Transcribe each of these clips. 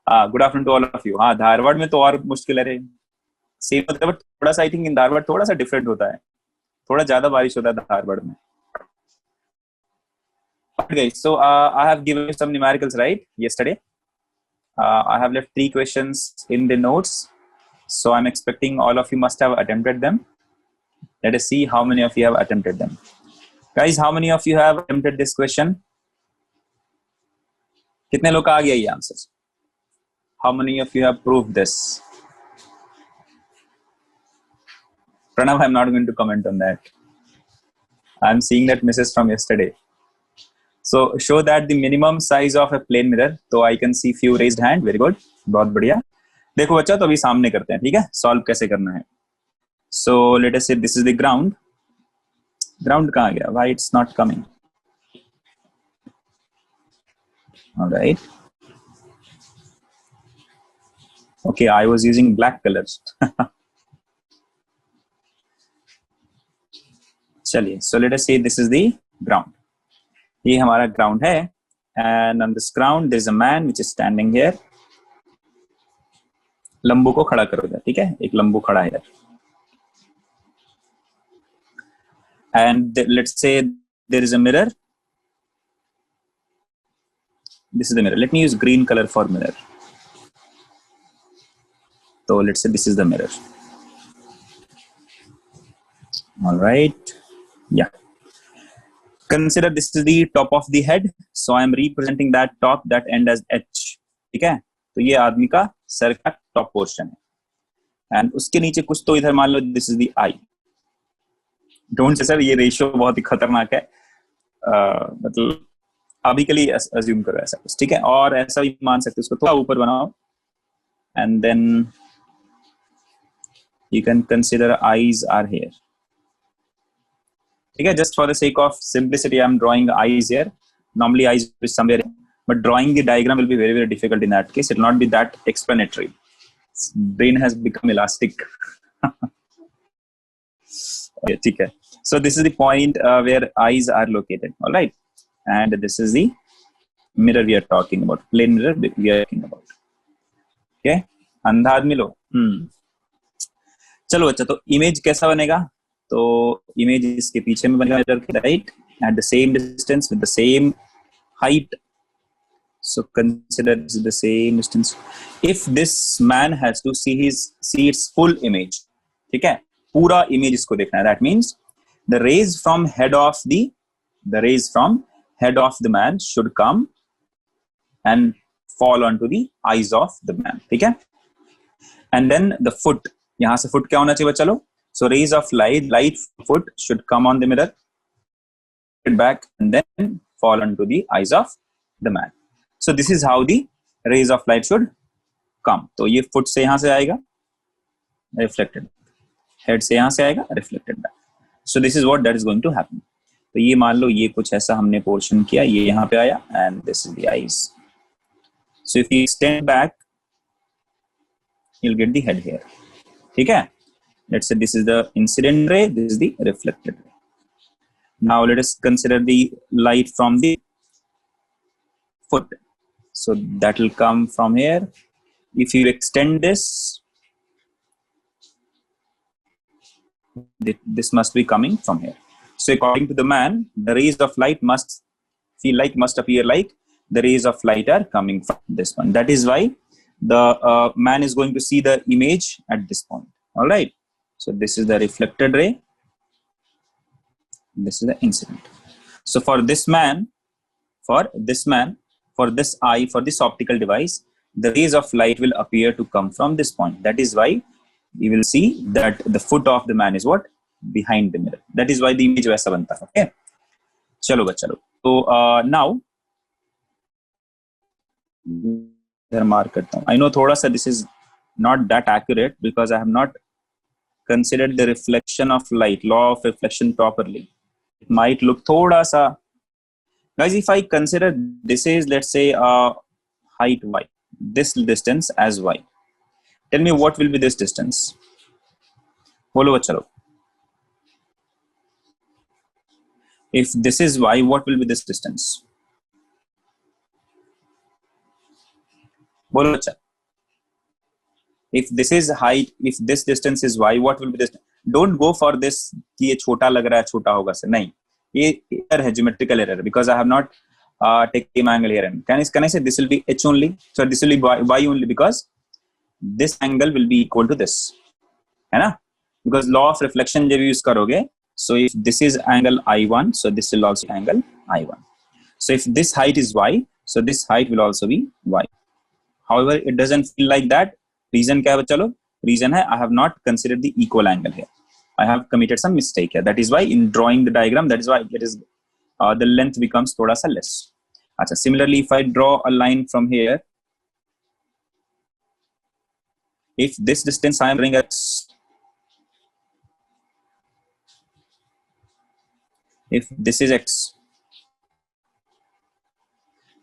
Good afternoon to all of you. हाँ, धारवाड़ में तो और मुश्किल है। सेम होता है बट थोड़ा सा आई थिंक इन धारवाड़ थोड़ा सा डिफरेंट होता है, थोड़ा ज्यादा बारिश होता है धारवाड़ में। Okay, so I have given you some numericals right yesterday. I have left 3 questions in the notes, so I'm expecting all of you must have attempted them. Let us see how many of you have attempted them. Guys, how many of you have attempted this question? कितने लोग का आ गया ये answer? How many of you have proved this? Pranav, I'm not going to comment on that. I'm seeing that message from yesterday. So show that the minimum size of a plane mirror. तो I can see few raised hand. Very good. बहुत बढ़िया. देखो बच्चा, तो अभी सामने करते हैं, ठीक है? सॉल्व कैसे करना है. So let us say this is the ground. Ground कहाँ गया? Why it's not coming? All right. Okay, I was using black colors. चलिए. So let us say this is the ground. ये हमारा ground है. And on this ground there is a man which is standing here. लंबू को खड़ा करो इधर, ठीक है? एक लंबू खड़ा है इधर. And let's say there is a mirror. This is the mirror. Let me use green color for mirror. So let's say this is the mirror. All right. Yeah. Consider this is the top of the head. So I am representing that top, that end as H. ठीक है? तो ये आदमी का sir का top portion है. And उसके नीचे कुछ तो इधर मान लो this is the eye. Don't say sir ये रेशियो बहुत ही खतरनाक है. मतलब अभी के लिए अज्यूम करो ऐसा कुछ, ठीक है? और ऐसा भी मान सकते हो, उसको थोड़ा ऊपर बनाओ and then you can consider eyes are here. ठीक है? Just for the sake of simplicity I am drawing eyes here. Normally eyes is somewhere, but drawing the diagram will be very very difficult in that case. It will not be that explanatory. Brain has become elastic. Okay, ठीक है. So this is the point where eyes are located. All right, and this is the mirror we are talking about. Plane mirror we are talking about. Okay, अंधा आदमी लो. चलो अच्छा, तो image कैसा बनेगा? तो इमेज इसके पीछे में बनेगा मिरर के right, at the same distance with the same height. So consider this is the same distance. If this man has to see its full image, ठीक है? पूरा इमेज इसको देखना है. That means the rays from head of the man should come and fall onto the eyes of the man. ठीक है? And then the foot, यहाँ से foot क्या होना चाहिए बच्चा लोग? So rays of light foot should come on the mirror, back and then fall onto the eyes of the man. So this is how the rays of light should come. तो ये foot से यहाँ से आएगा reflected, head से यहाँ से आएगा reflected back. So this is what that is going to happen. तो ये मान लो ये कुछ ऐसा हमने portion किया, ये यहाँ पे आया and this is the eyes. So if you extend back, you'll get the head here. ठीक है? Let's say this is the incident ray, this is the reflected ray. Now let us consider the light from the foot. So that will come from here. If you extend this, this must be coming from here. So according to the man, the rays of light must appear like the rays of light are coming from this one. That is why the man is going to see the image at this point. All right. So this is the reflected ray. This is the incident. So for this eye, for this optical device, the rays of light will appear to come from this point. That is why you will see that the foot of the man is what? Behind the mirror. That is why the image वैसा बनता है. Okay? चलो बच्चा लोग. तो now इधर mark करता हूँ. I know थोड़ा सा this is not that accurate because I have not considered the reflection of light, law of reflection properly. It might look थोड़ा सा. Guys, if I consider this is, let's say, height y, this distance as y, tell me what will be this distance? बोलो बच्चा लोग. If this is y, what will be this distance? बोलो अच्छा, if this is height, if this distance is y, what will be this? Don't go for this कि ये छोटा लग रहा है, छोटा होगा से नहीं, ये error है, geometrical error, because I have not taken angle here. And can I say this will be h only? So this will be y only because this angle will be equal to this, है ना? Because law of reflection जब use करोगे, so if this is angle I1, so this will also be angle I1. So if this height is y, so this height will also be y. However, it doesn't feel like that. Reason क्या है चलो? Reason है I have not considered the equal angle here. I have committed some mistake here. That is why in drawing the diagram, that is why it is the length becomes थोड़ा सा less. अच्छा, similarly, if I draw a line from here, if this distance I am bringing x, if this is x,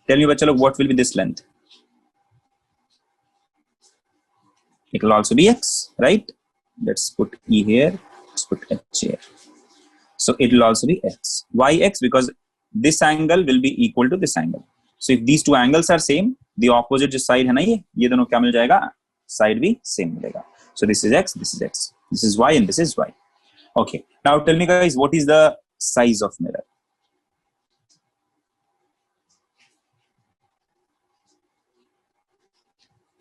tell me बच्चा लोग what will be this length? It will also be x, right? Let's put e here, let's put h here. So it will also be x. Why x? Because this angle will be equal to this angle. So if these two angles are same, the opposite जो side है ना, ये दोनों क्या मिल जाएगा? Side भी same मिलेगा. So this is x, this is x, this is y, and this is y. Okay. Now tell me guys, what is the size of mirror?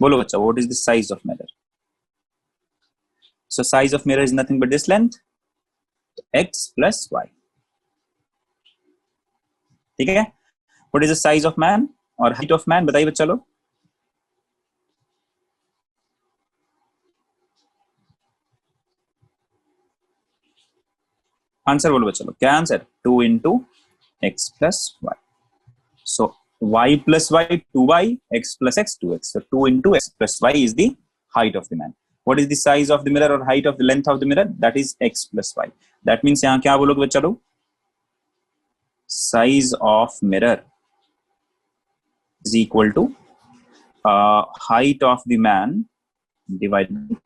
बोलो बच्चा, what is the size of mirror? So size of mirror is nothing but this length, x plus y. ठीक है? What is the size of man or height of man? बताइए बच्चा लोग. Answer बोलो बच्चा लोग. क्या answer? 2 into x plus y. So y plus y 2y, x plus x 2x. So 2 into x plus y is the height of the man. What is the size of the mirror or height of the length of the mirror? That is x plus y. That means यहाँ क्या बोलोगे बच्चा लोग? Size of mirror is equal to height of the man divided by 2.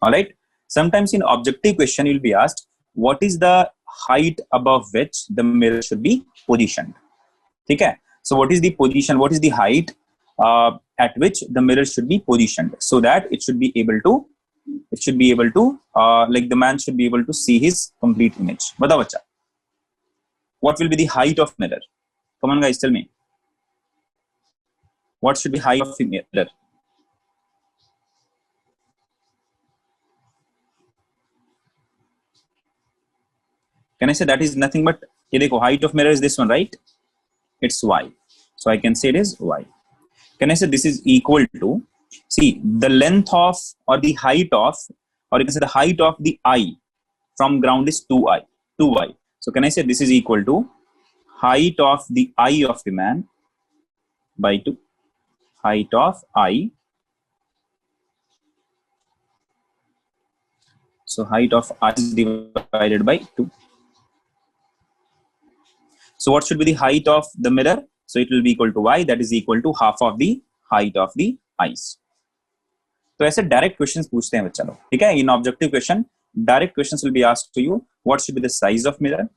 All right. Sometimes in objective question you will be asked, what is the height above which the mirror should be positioned? ठीक है? So what is the position? What is the height at which the mirror should be positioned so that it should be able to like the man should be able to see his complete image. बताओ बच्चा. What will be the height of mirror? Come on guys, tell me. What should be height of the mirror? Can I say that is nothing but, ये देखो, height of mirror is this one, right? It's y. So I can say it is y. Can I say this is equal to, see, the length of or the height of, or you can say the height of the eye from ground is 2y. So can I say this is equal to height of the eye of the man by 2. Height of eye. So height of eye is divided by 2. So what should be the height of the mirror? So it will be equal to y, that is equal to half of the height of the eyes. तो ऐसे direct questions पूछते हैं बच्चा लोग, ठीक है? In objective question, direct questions will be asked to you. What should be the size of mirror?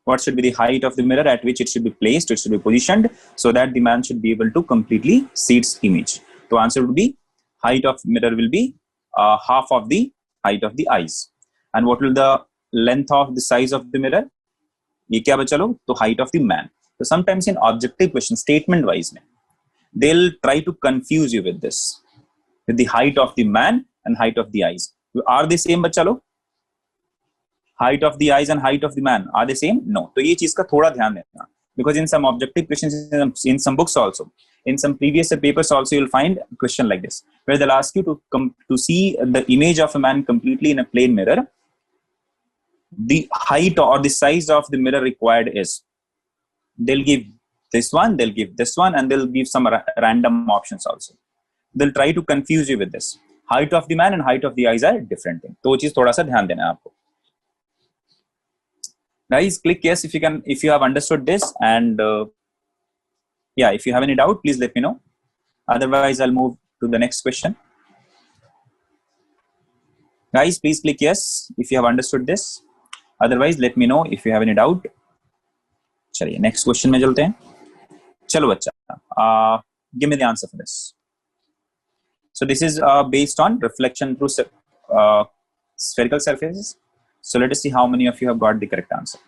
What should be the height of the mirror at which it should be placed, it should be positioned, so that the man should be able to completely see its image? So answer would be height of mirror will be half of the height of the eyes. And what will the length of the size of the mirror? ये क्या बच्चा लोग? तो height of the man. So sometimes in objective question, statement wise में, they'll try to confuse you with this, with the height of the man and height of the eyes. Are they same बच्चा लोग? Height of the eyes and height of the man, are they same? No. तो ये चीज का थोड़ा ध्यान देना, because in some objective questions, in some books also, in some previous papers also, you'll find a question like this, where they'll ask you to see the image of a man completely in a plane mirror. The height or the size of the mirror required is, they'll give this one, they'll give this one, and they'll give some random options also. They'll try to confuse you with this. Height of the man and height of the eyes are different thing. तो वो चीज थोड़ा सा ध्यान देना है आपको. Guys, click yes if you can, if you have understood this, and yeah, if you have any doubt, please let me know. Otherwise, I'll move to the next question. Guys, please click yes if you have understood this. Otherwise, let me know if you have any doubt. चलिए next question में चलते हैं. चलो बच्चा, give me the answer for this. So this is based on reflection through spherical surfaces. So let us see how many of you have got the correct answer.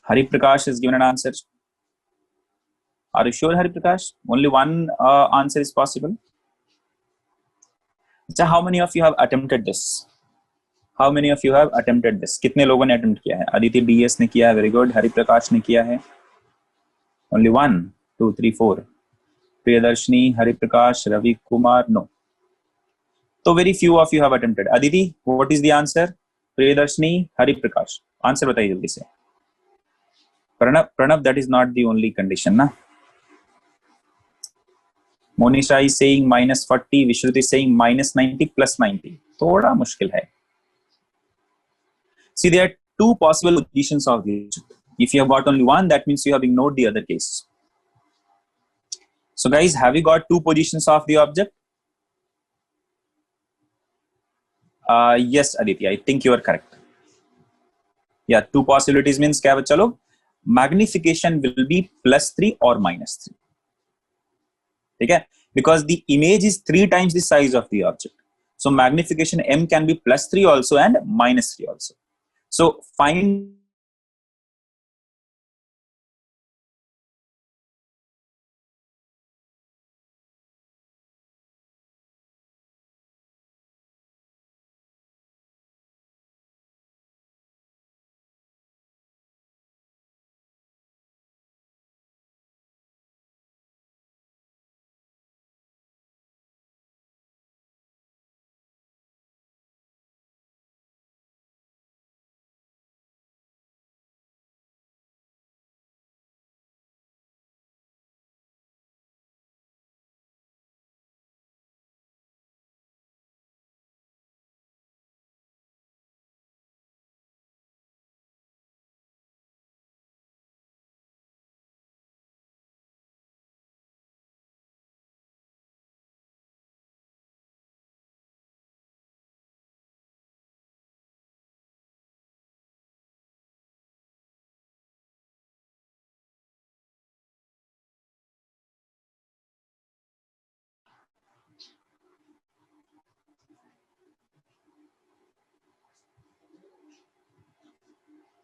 Hari Prakash has given an answer. Are you sure, Hari Prakash? Only one answer is possible. So how many of you have attempted this? How many of you have attempted this? कितने लोगों ने attempt किया है? Aditi DS ने किया है, very good. Hari Prakash ने किया है. Only 1, 2, 3, 4. Priyadarshini, Hari Prakash, Ravi Kumar, no. So very few of you have attempted. Aditi, what is the answer? Priyadarshini, Hari Prakash. Answer बताइए जल्दी से. Pranav, that is not the only condition, na? Monisha is saying -40. Vishruti is saying -90 plus 90. थोड़ा मुश्किल है. See, there are two possible positions of the object. If you have got only one, that means you have ignored the other case. So guys, have you got two positions of the object? Yes, Aditya, I think you are correct. Yeah, two possibilities means क्या बच्चा लोग? Magnification will be +3 or -3. ठीक है? Because the image is 3 times the size of the object. So magnification M can be +3 also and -3 also. So find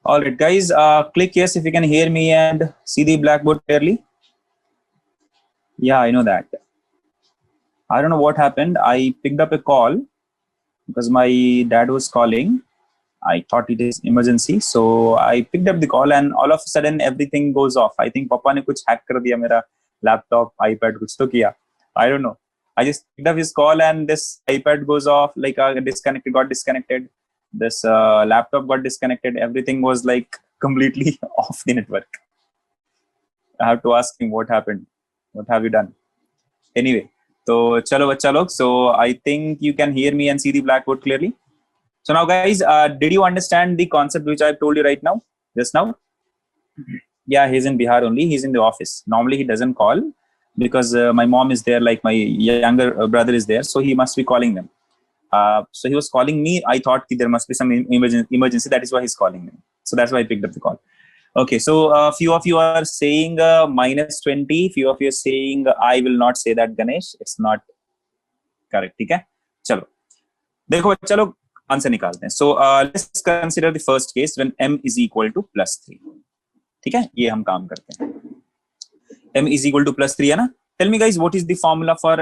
all right, guys, click yes if you can hear me and see the blackboard clearly. Yeah, I know that. I don't know what happened. I picked up a call because my dad was calling. I thought it is emergency, so I picked up the call, and all of a sudden everything goes off. I think Papa ने कुछ hack कर दिया मेरा laptop, iPad कुछ तो किया. I don't know. I just picked up his call, and this iPad goes off, like got disconnected. This laptop got disconnected. Everything was like completely off the network. I have to ask him what happened. What have you done? Anyway, so chalo bachcha log. So I think you can hear me and see the blackboard clearly. So now guys, did you understand the concept which I've told you right now, just now? Yeah, he's in Bihar only. He's in the office. Normally he doesn't call because my mom is there, like my younger brother is there. So he must be calling them. So he was calling me. I thought there must be some emergency. That is why he's calling me. So that's why I picked up the call. Okay, so few of you are saying -20. Few of you are saying I will not say that, Ganesh. It's not correct. ठीक है? चलो. देखो चलो answer निकालते हैं. So let's consider the first case when m is equal to +3. ठीक है? ये हम काम करते हैं. m is equal to +3 है ना? Tell me guys, what is the formula for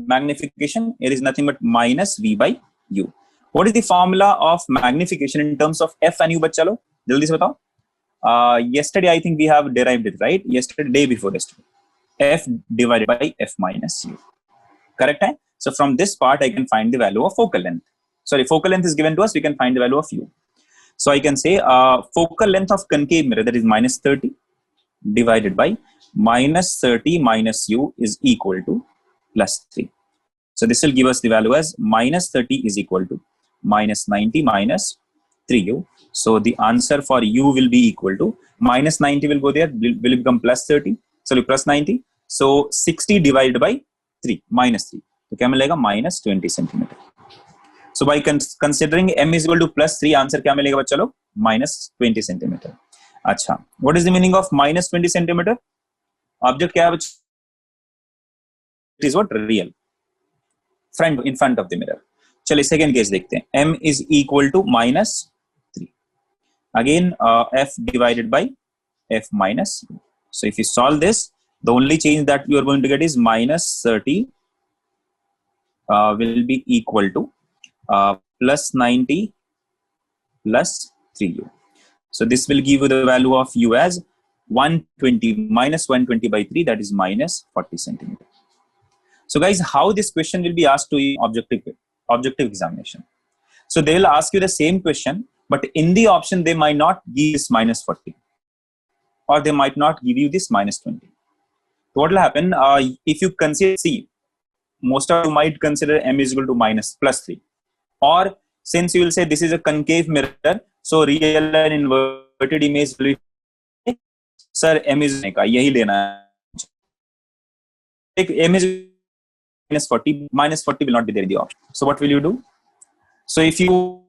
magnification? It is nothing but -v by u. What is the formula of magnification in terms of f and u? बच्चा लोग जल्दी से बताओ. Yesterday I think we have derived it, right? Yesterday, day before yesterday. F divided by f minus u. Correct? Hai? So from this part I can find the value of focal length. Sorry, focal length is given to us. We can find the value of u. So I can say focal length of concave mirror, that is -30 divided by -30 minus u is equal to +3. So this will give us the value as -30 is equal to -90 minus 3u. So the answer for u will be equal to -90 will go there, will become +30. Sorry, +90. So 60 divided by 3 minus 3. So क्या मिलेगा? -20 centimeter. So by considering m is equal to +3, answer क्या मिलेगा बच्चा लोग? -20 centimeter. अच्छा, what is the meaning of minus 20 centimeter? Object क्या है? It is what? Real. Front, in front of the mirror. चलिए सेकेंड केस देखते हैं. m is equal to minus 3. Again, f divided by f minus. So if you solve this, the only change that you are going to get is minus 30 will be equal to plus 90 plus 3u. So this will give you the value of u as 120 minus 120 by 3, that is minus 40 centimeter. So guys, how this question will be asked to objective examination? So they will ask you the same question, but in the option they might not give this minus 40, or they might not give you this minus 20. So what will happen? If you consider C, most of you might consider m is equal to minus plus 3, or since you will say this is a concave mirror, so real and inverted image will be, sir, m is yahi lena hai. M is minus 40 will not be there in the option. So what will you do? So if you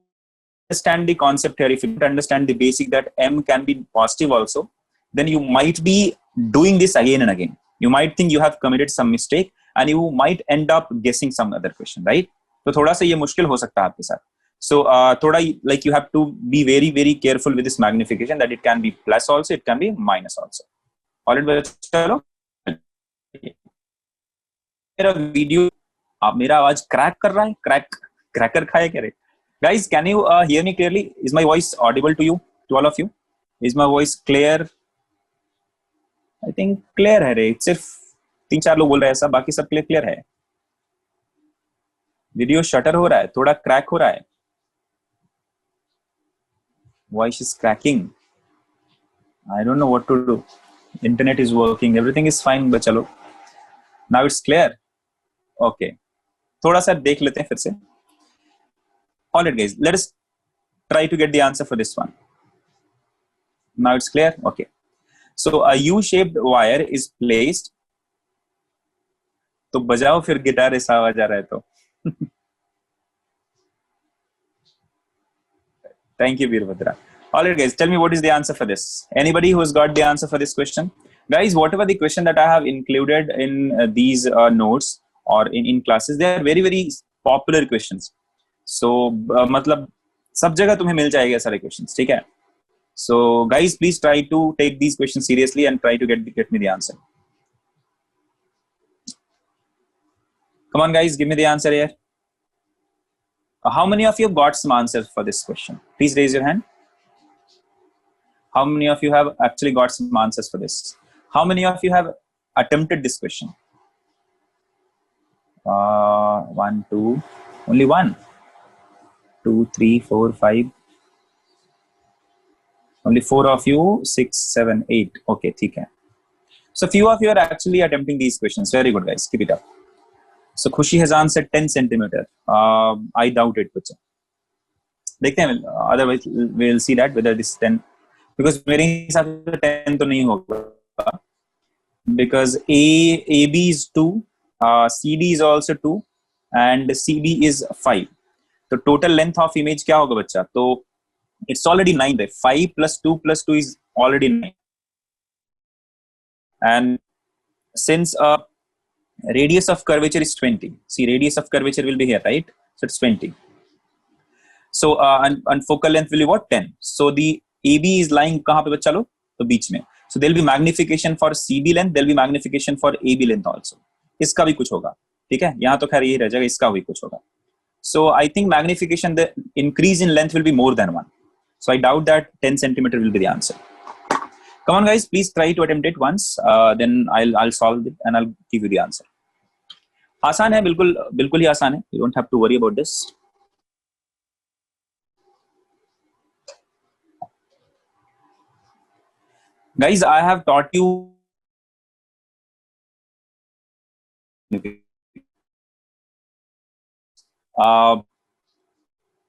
understand the concept here, if you understand the basic that m can be positive also, then you might be doing this again and again. You might think you have committed some mistake and you might end up guessing some other question, right? So थोड़ा सा ये मुश्किल हो सकता है आपके साथ. So थोड़ा like you have to be very very careful with this magnification, that it can be plus also, it can be minus also. Alright, चलो. मेरा वीडियो, आप मेरा आवाज क्रैक कर रहा है, क्रैकर खाए क्या रे? Guys, can you hear me clearly? Is my voice audible to you, to all of you? Is my voice clear? I think clear है रे. सिर्फ 3-4 लोग बोल रहे हैं ऐसा, बाकी सब क्लियर है. वीडियो शटर हो रहा है, थोड़ा क्रैक हो रहा है. Voice is cracking. I don't know what to do. Internet is working, everything is fine, but चलो. Now it's clear. Okay. थोड़ा सा देख लेते हैं फिर से. Alright guys, let us try to get the answer for this one. Now it's clear? Okay. So a U-shaped wire is placed. तो बजाओ फिर गिटार, ऐसा आवाज आ रहा है तो. Thank you, Veerbhadra. Alright guys, tell me what is the answer for this. Anybody who has got the answer for this question? Guys, whatever the question that I have included in these notes or in classes, they are very very popular questions. So मतलब सब जगह तुम्हें मिल जाएगा सारे questions, ठीक है? So guys, please try to take these questions seriously and try to get me the answer. Come on guys, give me the answer here. How many of you have got some answers for this question? Please raise your hand. How many of you have actually got some answers for this? How many of you have attempted this question? 1, 2, only 1. 2, 3, 4, 5. Only 4 of you. 6, 7, 8. Okay, ठीक है. So few of you are actually attempting these questions. Very good, guys. Keep it up. So Khushi has answered 10 centimeter. I doubt it, बच्चा. देखते हैं. Otherwise, we'll see that whether this 10. Because मेरे हिसाब से 10 तो नहीं होगा. Because AB is 2, CD is also 2, and CB is 5. तो total length of image क्या होगा बच्चा? तो it's already 9, right? 5 plus 2 plus 2 is already 9. And since radius of curvature is 20, see, radius of curvature will be here, right? So it's 20. So and focal length will be what? 10. So the AB is lying कहाँ पे बच्चा लोग? तो बीच में. So there will be magnification for CB length, there will be magnification for AB length also. इसका भी कुछ होगा, ठीक है? यहाँ तो खैर यही रह जाएगा, इसका भी कुछ होगा. So I think magnification, the increase in length will be more than 1. So I doubt that 10 centimeter will be the answer. Come on guys, please try to attempt it once. Then I'll solve it and I'll give you the answer. आसान है, बिल्कुल ही आसान है. You don't have to worry about this. Guys, I have taught you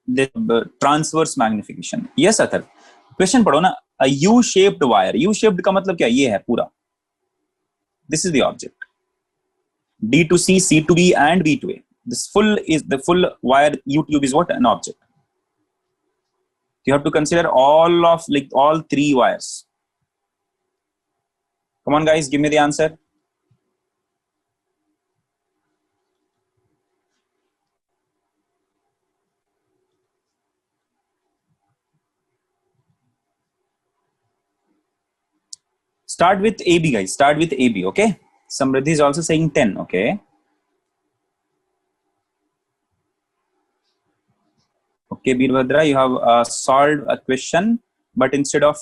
the transverse magnification. Yes, Athar. Question पढ़ो ना. A U-shaped wire. U-shaped का मतलब क्या? ये है पूरा. This is the object. D to C, C to B, and B to A. This the full wire U-tube is what? An object. You have to consider all 3 wires. Come on guys, give me the answer. Start with AB guys, start with AB, okay? Samriddhi is also saying 10, okay? Okay, Birvadra, you have solved a question, but instead of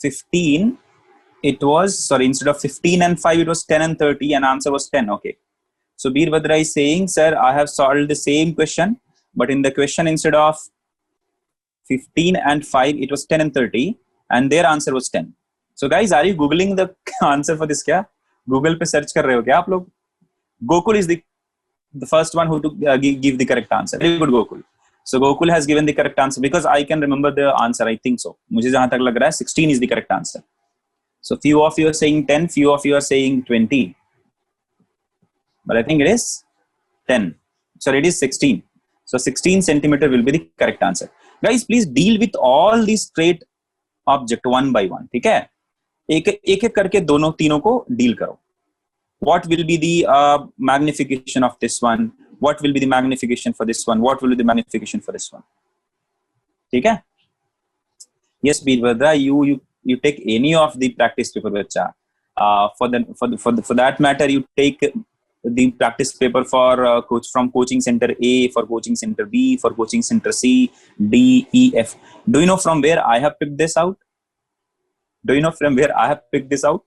15, it was, sorry, instead of 15 and 5, it was 10 and 30, and answer was 10, okay? So Birvadra is saying, sir, I have solved the same question, but in the question, instead of 15 and 5, it was 10 and 30, and their answer was 10. So guys, are you Googling the answer for this? Kya? Google पे search कर रहे हो क्या आप लोग? Gokul is the first one who to give the correct answer. Very good, Gokul. So Gokul has given the correct answer because I can remember the answer. I think so. मुझे जहाँ तक लग रहा है 16 is the correct answer. So few of you are saying 10, few of you are saying 20, but I think it is 10. Sorry, it is 16. So 16 centimeter will be the correct answer. Guys, please deal with all these straight object one by one. ठीक है? एक करके दोनों तीनों को deal करो. What will be the magnification of this one? What will be the magnification for this one? What will be the magnification for this one? ठीक है? Yes, Birvadra, you take any of the practice paper, bacha. For that matter, you take the practice paper for from coaching center A, for coaching center B, for coaching center C, D, E, F. Do you know from where I have picked this out? Do you know from where I have picked this out?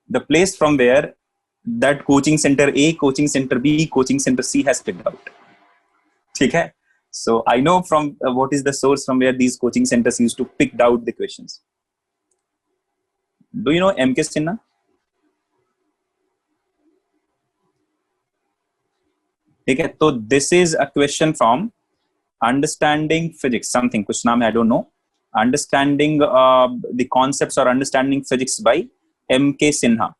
The place from where that coaching center A, coaching center B, coaching center C has picked out. Okay? So I know from what is the source from where these coaching centers used to pick out the questions. Do you know MK Sinha? Okay, so this is a question from Understanding Physics, something, kuch naam hai, I don't know. Understanding the concepts or understanding physics by MK Sinha.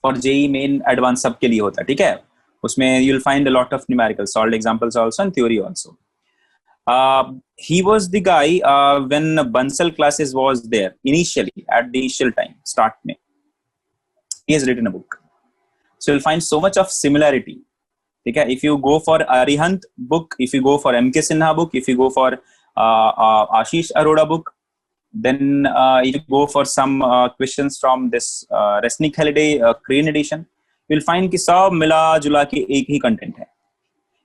For JEE main advanced सबके लिए होता है, ठीक है? उसमें you'll find a lot of numerical solved examples also and theory also. He was the guy when Bansal classes was there initially at the initial time start में. He has written a book, so you'll find so much of similarity. Okay, if you go for Arihant book, if you go for MK Sinha book, if you go for Ashish Arora book, then if you go for some questions from this Resnick Halliday Crane edition, you'll find कि सब मिला जुला के एक ही content है.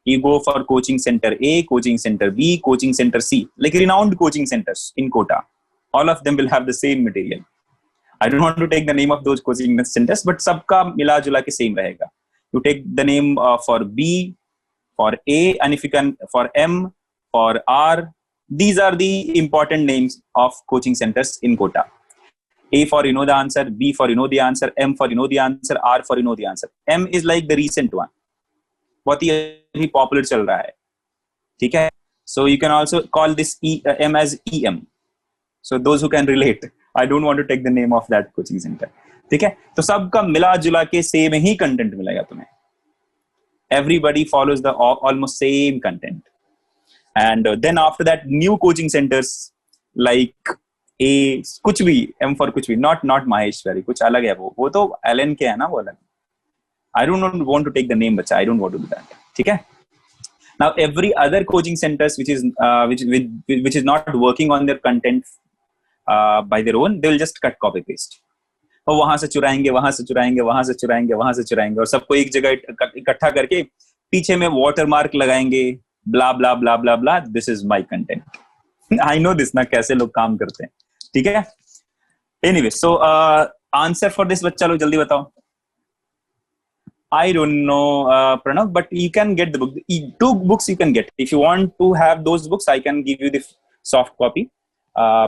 You go for coaching center A, coaching center B, coaching center C, like renowned coaching centers in Kota. All of them will have the same material. I don't want to take the name of those coaching centers, but सबका मिला जुला के same रहेगा. You take the name for B, for A, and if you can for M, for R. These are the important names of coaching centers in Kota. A for you know the answer, B for you know the answer, M for you know the answer, R for you know the answer. M is like the recent one. बहुत ही popular चल रहा है, ठीक है? So you can also call this M as EM. So those who can relate, I don't want to take the name of that coaching center. ठीक है? तो सबका मिला जुला के same ही content मिलेगा तुम्हें. Everybody follows the almost same content. And then after that, new coaching centers like A, कुछ भी M for कुछ भी, not Maheshwari, कुछ अलग है वो तो LN के है ना, वो अलग. I don't want to take the name, but I don't want to do that. ठीक है? Now every other coaching centers which is not working on their content by their own, they will just cut copy paste. और वहां से चुराएंगे, वहां से चुराएंगे, वहां से चुराएंगे, वहां से चुराएंगे, और सबको एक जगह इकट्ठा करके पीछे में वाटरमार्क लगाएंगे, blah blah blah blah blah. This is my content. I know this ना कैसे लोग काम करते हैं, ठीक है? Anyway, so answer for this बच्चा लोग जल्दी बताओ. I don't know, Pranav, but you can get the book. 2 books you can get. If you want to have those books, I can give you the soft copy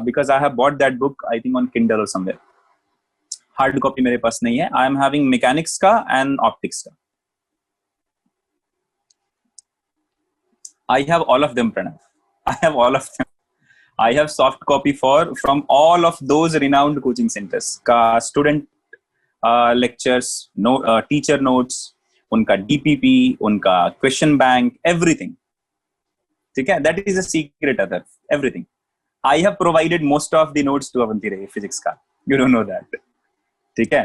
because I have bought that book, I think on Kindle or somewhere. Hard copy मेरे पास नहीं है. I am having mechanics का and optics का. I have all of them, Pranav. I have all of them. I have soft copy from all of those renowned coaching centers. का student lectures, teacher notes, उनका DPP, उनका question bank, everything. ठीक है? That is a secret other, everything. I have provided most of the notes to Avanti Ray physics का, you don't know that, ठीक है।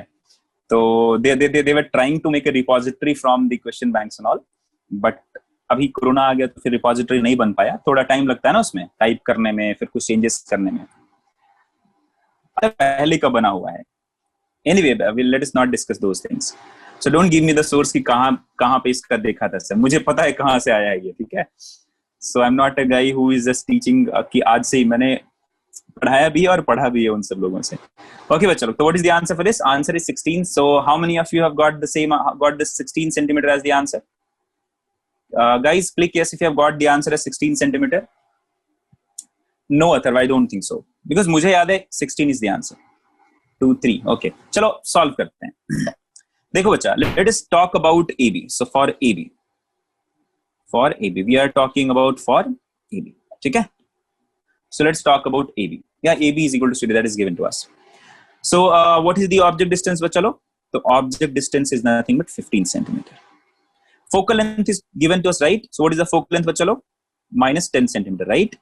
तो they were trying to make a repository from the question banks and all, but अभी Corona आ गया तो फिर repository नहीं बन पाया, थोड़ा टाइम लगता है ना उसमें टाइप करने में, फिर कुछ चेंजेस करने में, पहले का बना हुआ है। Anyway, let us not discuss those things. So don't give me the source कि कहाँ पे इसका देखा था सर, मुझे पता है कहाँ से आया है ये, ठीक है। So I'm not a guy who is just teaching कि आज से ही मैंने पढ़ाया भी है और पढ़ा भी है उन सब लोगों से। Okay बच्चों, so what is the answer for this? Answer is 16. So how many of you have got this 16 centimeter as the answer? Guys, click yes if you have got the answer as 16 centimeter. No, Atharva, I don't think so. Because मुझे याद है 16 is the answer. 2, 3. Okay. चलो solve करते हैं। देखो बच्चा, let us talk about AB. So for AB, we are talking about for AB. ठीक है? So let's talk about AB. Yeah, AB is equal to CD, that is given to us. So what is the object distance बच्चा लोग? तो object distance is nothing but 15 centimeter. Focal length is given to us, right? So what is the focal length बच्चा लोग? Minus 10 centimeter, right?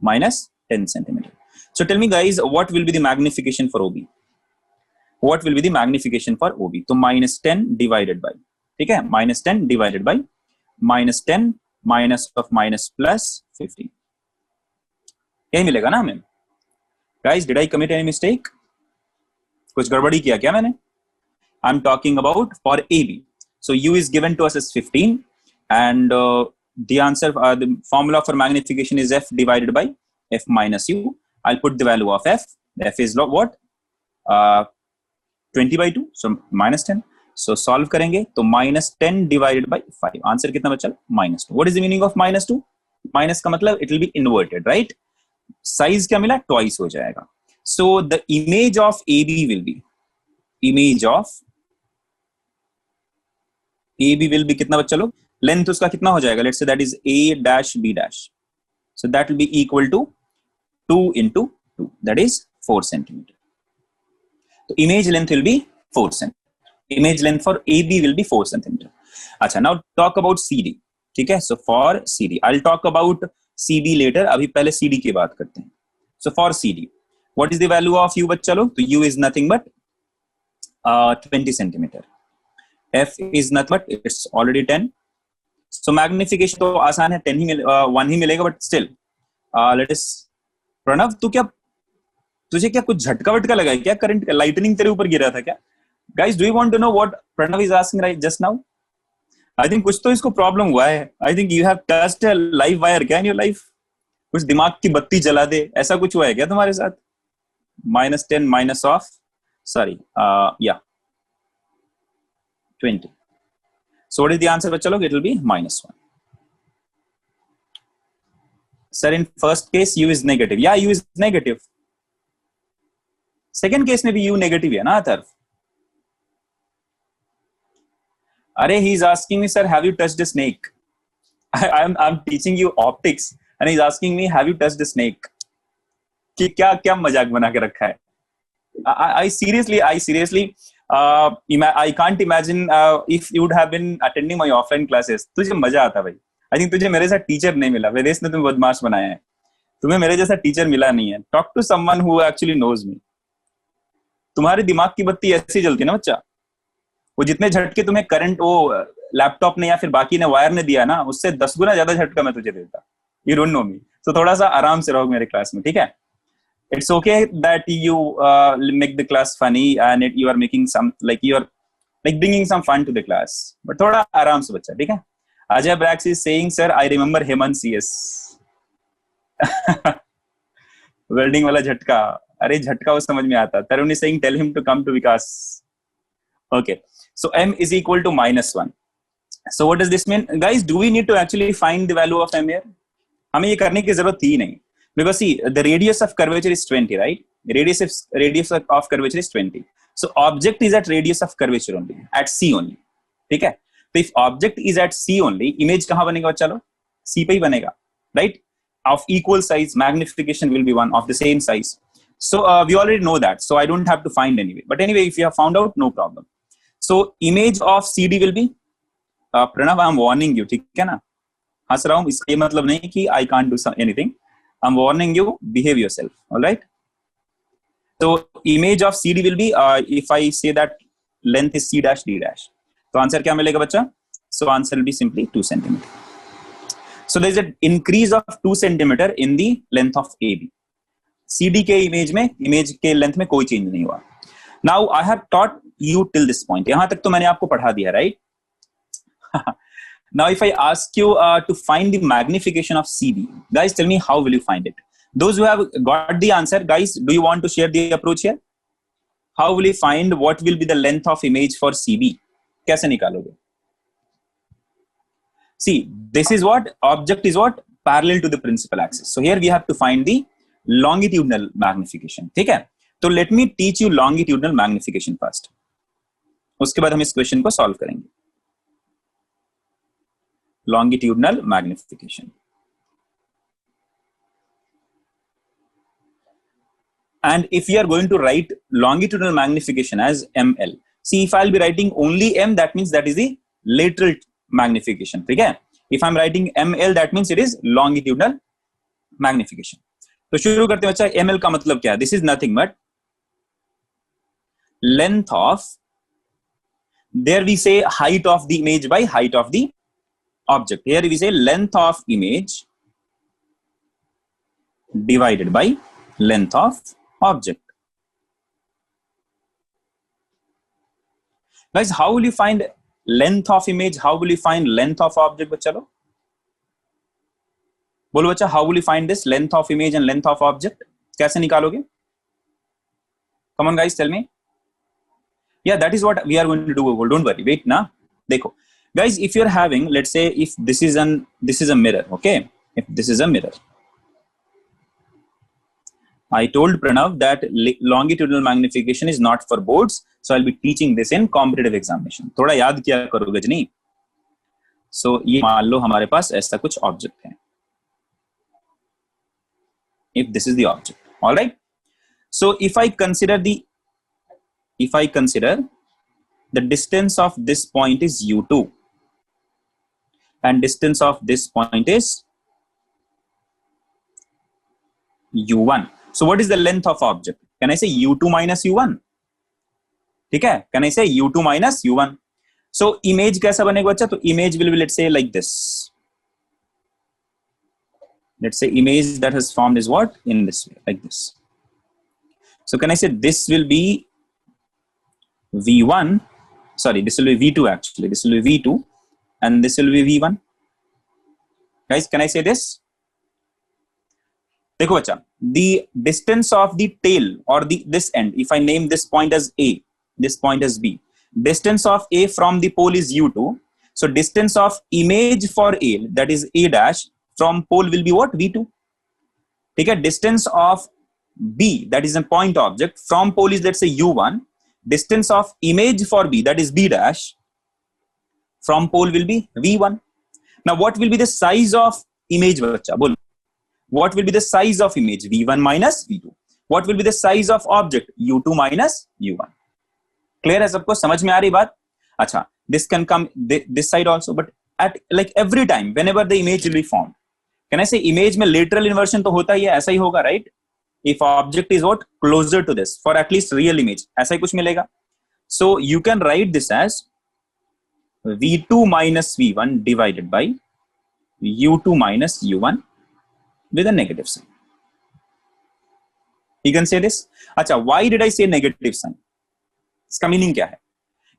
Minus 10 centimeter. So tell me guys, what will be the magnification for OB? What will be the magnification for OB? तो minus 10 divided by, ठीक है, minus 10 divided by minus 10 minus of minus plus 15, यही मिलेगा ना हमें। Guys, did I commit any mistake? कुछ गड़बड़ी किया क्या मैंने? I'm talking about for AB. So U is given to us as 15, and the answer, the formula for magnification is F divided by F minus U. I'll put the value of F. F is what? 20 by 2, so minus 10. So solve करेंगे तो minus 10 divided by 5. Answer कितना बचा? minus 2. What is the meaning of minus 2? Minus का मतलब it will be inverted, right? Size क्या मिला? Twice हो जाएगा. So the image of AB will be, image of AB will be कितना बच्चा लोग? Length उसका कितना हो जाएगा? Let's say that is A dash B dash. So that will be equal to 2 into 2. That is 4 centimeter. So image length will be 4 centimeter. Image length for AB will be 4 centimeter. अच्छा, now talk about CD. ठीक है, so for CD, I'll talk about CB later. अभी पहले CD की बात करते हैं. So for CD, what is the value of U बच्चा लोग? तो U is nothing but 20 centimeter. F is nothing but it's already 10. So magnification तो आसान है, 1 ही मिलेगा, but still let us, Pranav तुझे क्या कुछ झटका वटका लगा है क्या? करंट लाइटनिंग तेरे ऊपर गिरा था क्या? Guys, do you want to know what Pranav is asking right just now? I think कुछ तो इसको प्रॉब्लम हुआ है. I think you have touched a live wire क्या in your life? कुछ दिमाग की बत्ती जला दे, ऐसा कुछ हुआ है क्या तुम्हारे साथ? minus 10 minus of, sorry, yeah, 20. So what is the answer बच्चा लोग? It will be minus 1. Sir, in first case U is negative. Yeah, U is negative. Second case में भी U negative है ना अतर्फ? अरे he is asking me, sir, have you touched a snake? I'm teaching you optics and he's asking me, have you touched a snake? कि क्या मजाक बना के रखा है? I seriously, I can't imagine if you would have been attending my offline classes. तुझे मजा आता भाई. I think तुझे मेरे साथ टीचर नहीं मिला. वेदेश ने तुम्हें बदमाश बनाया है. तुम्हें मेरे जैसा टीचर मिला नहीं है. Talk to someone who actually knows me. तुम्हारे दिमाग की बत्ती ऐसी जलती है ना बच्चा. वो जितने झटके तुम्हें करंट वो लैपटॉप ने या फिर बाकी ने वायर ने दिया ना, उससे 10 गुना ज्यादा झटका मैं तुझे देता. You don't know me. So थोड़ा सा आराम से रहो मेरे क्लास में, ठीक है? It's okay that you make the class funny and you are making some, like you are like bringing some fun to the class. But थोड़ा आराम से बच्चा, ठीक है? Ajay Brax is saying, sir, I remember Hemant CS. Welding वाला झटका. अरे झटका वो समझ में आता. Tarun is saying, tell him to come to Vikas. Okay. So M is equal to minus 1. So what does this mean? Guys, do we need to actually find the value of M here? हमें ये करने की जरूरत थी नहीं. Because see, the radius of curvature is 20, right? Radius of curvature is 20. So object is at radius of curvature only, at C only. ठीक है? तो if object is at C only, image कहाँ बनेगा बच्चा लोग? C पे ही बनेगा, right? Of equal size, magnification will be one of the same size. So we already know that. So I don't have to find anyway. But anyway, if you have found out, no problem. So image of CD will be, Pranav, I am warning you, ठीक है ना? हंस रहा हूँ, इसका ये मतलब नहीं कि I can't do anything. I'm warning you, behave yourself. All right. So image of CD will be, if I say that length is C dash D dash, तो आंसर क्या मिलेगा बच्चा? So answer will be simply 2 centimeter. So there is an increase of 2 centimeter in the length of AB. CD के image के length में कोई change नहीं हुआ. Now I have taught you till this point. यहाँ तक तो मैंने आपको पढ़ा दिया, right? Now if I ask you to find the magnification of CD, guys, tell me how will you find it? Those who have got the answer, guys, do you want to share the approach here? How will you find what will be the length of image for CB? कैसे निकालोगे? See, this is what object is what parallel to the principal axis. So here we have to find the longitudinal magnification. ठीक है? तो let me teach you longitudinal magnification first. उसके बाद हम इस question को सॉल्व करेंगे. Longitudinal magnification. And if we are going to write longitudinal magnification as ML, see, if I'll be writing only M, that means that is the lateral magnification. Okay? If I'm writing ML, that means it is longitudinal magnification. तो शुरू करते हैं बच्चा. ML का मतलब क्या है? This is nothing but length of, there we say height of the image by height of the object. Here we say length of image divided by length of object. Guys, how will you find length of image? How will you find length of object? बच्चा लो बोलो बच्चा, how will you find this length of image and length of object? कैसे निकालोगे? Come on guys, tell me. Yeah, that is what we are going to do. Don't worry, wait ना. देखो guys, if you're having, let's say if this is a mirror, okay? If this is a mirror, I told Pranav that longitudinal magnification is not for boards, so I'll be teaching this in competitive examination. थोड़ा याद किया करो Ghazni. So ये मान लो हमारे पास ऐसा कुछ object है. If this is the object, all right. So if I consider the distance of this point is U2 and distance of this point is U1. So what is the length of object? Can I say U2 minus U1? ठीक है? Can I say U2 minus U1? So image कैसा बनेगा बच्चा? तो image will be, let's say, like this. Let's say image that has formed is what? In this way, like this. So can I say this will be V1? Sorry, this will be V2 actually. This will be V2 and this will be V1. Guys, can I say this? देखो बच्चा, the distance of the tail or this end, if I name this point as A, this point as B, distance of A from the pole is U2. So distance of image for A, that is A dash, from pole will be what? V2. ठीक है? Distance of B, that is a point object, from pole is, let's say, U1. Distance of image for B, that is B dash, from pole will be V1. Now what will be the size of image बच्चा? बोलो. What will be the size of image? V1 minus V2. What will be the size of object? U2 minus U1. Clear है सबको? समझ में आ रही बात? अच्छा, this can come this side also, but at like every time whenever the image will be formed, can I say image में lateral inversion तो होता ही है, ऐसा ही होगा, right? If object is what? Closer to this, for at least real image, ऐसा ही कुछ मिलेगा. So you can write this as V2 minus V1 divided by U2 minus U1 with a negative sign. You can say this. अच्छा, why did I say negative sign? इसका meaning क्या है?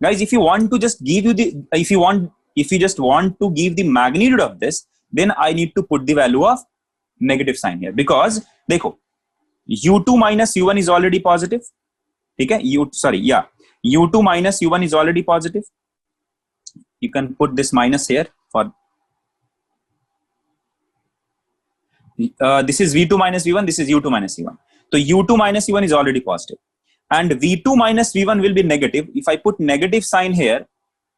Guys, if you want to just give you the, if you just want to give the magnitude of this, then I need to put the value of negative sign here, because देखो, U2 minus U1 is already positive. ठीक है? U2 minus U1 is already positive. You can put this minus here for this is V2 minus V1, this is U2 minus V1. So U2 minus V1 is already positive, and V2 minus V1 will be negative. If I put negative sign here,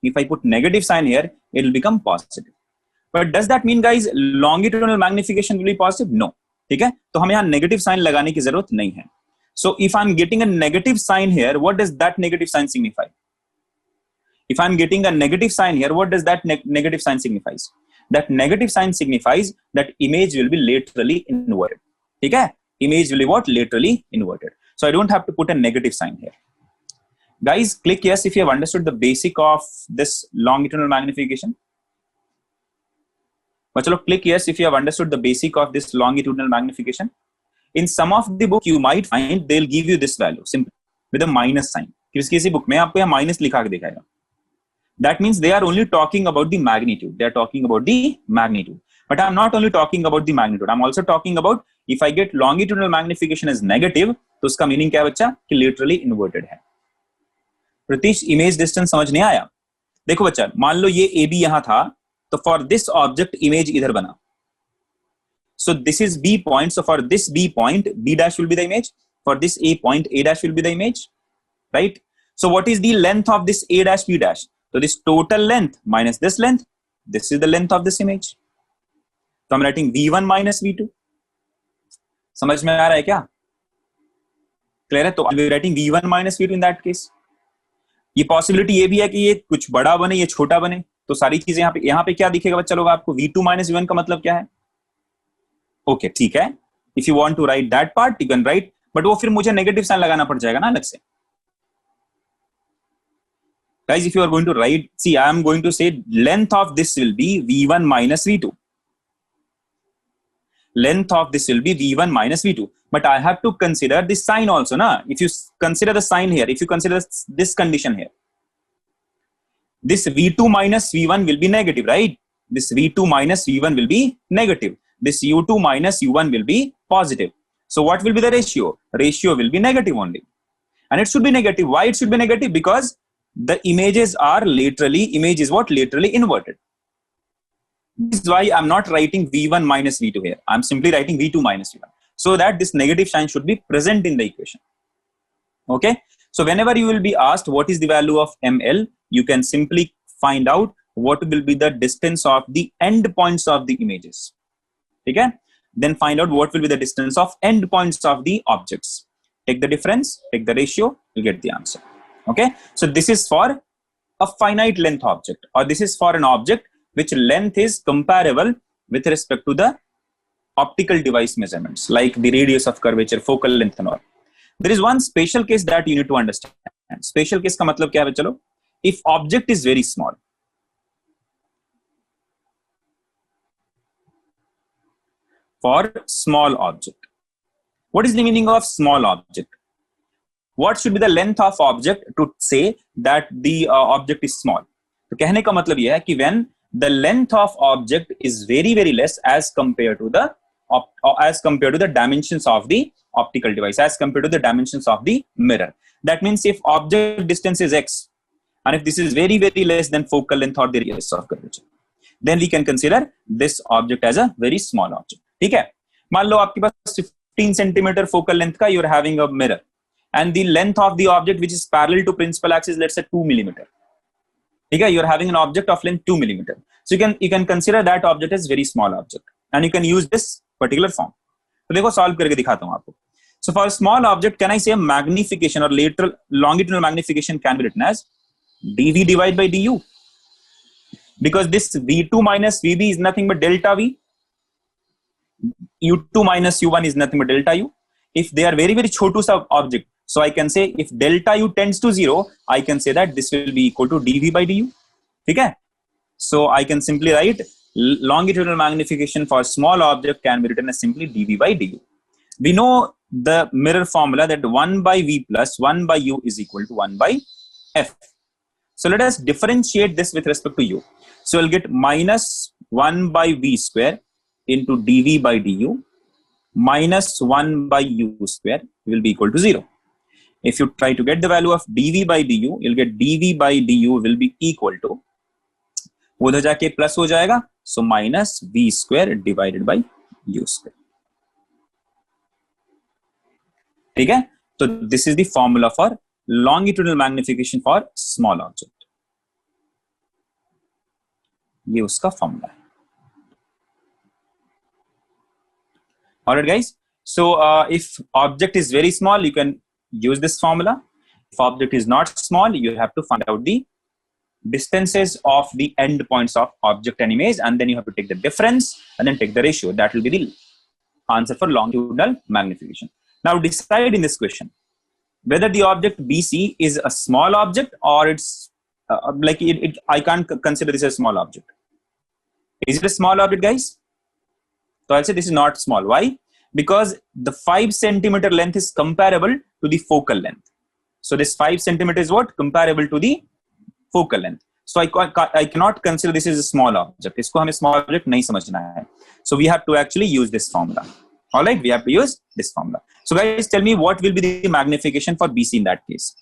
it will become positive. But does that mean, guys, longitudinal magnification will be positive? No. ठीक है? तो हमें यहाँ negative sign लगाने की जरूरत नहीं है. So if I'm getting a negative sign here, what does that negative sign signify? If I'm getting a negative sign here, what does that negative sign signifies? That negative sign signifies that image will be laterally inverted. ठीक है, image will be what? Laterally inverted. So I don't have to put a negative sign here. Guys, click yes if you have understood the basic of this longitudinal magnification. But chalo, click yes if you have understood the basic of this longitudinal magnification. In some of the book you might find they'll give you this value simply with a minus sign. किसी book में आपको यहाँ minus लिखा के दिखाएगा. That means they are only talking about the magnitude. They are talking about the magnitude. But I'm not only talking about the magnitude. I'm also talking about if I get longitudinal magnification as negative, तो उसका meaning क्या है बच्चा? कि literally inverted है. Pratish, image distance समझ नहीं आया? देखो बच्चा, मान लो ये AB यहाँ था, तो for this object image इधर बना. So this is B point. So for this B point, B dash will be the image. For this A point, A dash will be the image, right? So what is the length of this A dash B dash? So this total length minus this length, this is the length of this image. So I'm writing V1 minus V2. समझ में आ रहा है क्या? Clear है? तो I'll be writing V1 minus V2 in that case. ये possibility ये भी है कि ये कुछ बड़ा बने, ये छोटा बने. तो सारी चीजें यहाँ पे क्या दिखेगा बच्चा लोग आपको? V2 minus V1 का मतलब क्या है? ओके, ठीक है. If you want to write that part, you can write. But वो फिर मुझे नेगेटिव साइन लगाना पड़ जाएगा ना अलग से. Guys, if you are going to write, see, I am going to say length of this will be V1 minus V2. Length of this will be V1 minus V2. But I have to consider the sign also, na? If you consider the sign here, if you consider this condition here, this V2 minus V1 will be negative, right? This V2 minus V1 will be negative. This U2 minus U1 will be positive. So what will be the ratio? Ratio will be negative only. And it should be negative. Why it should be negative? Because the images are laterally, image is what? Laterally inverted. This is why I'm not writing V1 minus V2 here. I'm simply writing V2 minus V1. So that this negative sign should be present in the equation. Okay. So whenever you will be asked what is the value of ML, you can simply find out what will be the distance of the end points of the images. Okay. Then find out what will be the distance of end points of the objects. Take the difference, take the ratio, you'll get the answer. Okay. So this is for a finite length object, or this is for an object which length is comparable with respect to the optical device measurements, like the radius of curvature, focal length and all. There is one special case that you need to understand. Special case का मतलब क्या है चलो? If object is very small. For small object. What is the meaning of small object? What should be the length of object to say that the object is small? तो कहने का मतलब यह है कि when the length of object is very very less as compared to the dimensions of the optical device, as compared to the dimensions of the mirror. That means if object distance is x, and if this is very very less than focal length or the radius of curvature, then we can consider this object as a very small object. ठीक है? मान लो आपके पास 15 centimeter focal length का, you're having a mirror, and the length of the object which is parallel to principal axis, let's say 2 millimeter. Okay, you're having an object of length 2 millimeter. So you can consider that object as very small object, and you can use this particular form. तो देखो solve करके दिखाता हूँ आपको. So for a small object, can I say a magnification or lateral longitudinal magnification can be written as dV divided by du? Because this V2 minus VB is nothing but delta V. U2 minus U1 is nothing but delta U. If they are very very छोटू सा object, so I can say if delta U tends to 0, I can say that this will be equal to dV by du. ठीक है? So I can simply write longitudinal magnification for small object can be written as simply dV by du. We know the mirror formula that 1 by V plus 1 by U is equal to 1 by F. So let us differentiate this with respect to U. So we'll get minus 1 by V square into dV by du minus 1 by U square will be equal to 0. If you try to get the value of dV by du, you'll get dV by du will be equal to, उधर जाके plus हो जाएगा, so minus V square divided by U square. ठीक है? तो this is the formula for longitudinal magnification for small object. ये उसका formula है. Alright guys, so if object is very small, you can use this formula. If object is not small, you have to find out the distances of the end points of object and image, and then you have to take the difference and then take the ratio. That will be the answer for longitudinal magnification. Now decide in this question whether the object BC is a small object or it's like I can't consider this a small object. Is it a small object, guys? So I'll say this is not small. Why? Because the 5 centimeter length is comparable to the focal length. So this 5 centimeter is what? Comparable to the focal length. So I cannot consider this is a small object. इसको हमें small object नहीं समझना है. So we have to actually use this formula. All right, we have to use this formula. So guys, tell me what will be the magnification for BC in that case.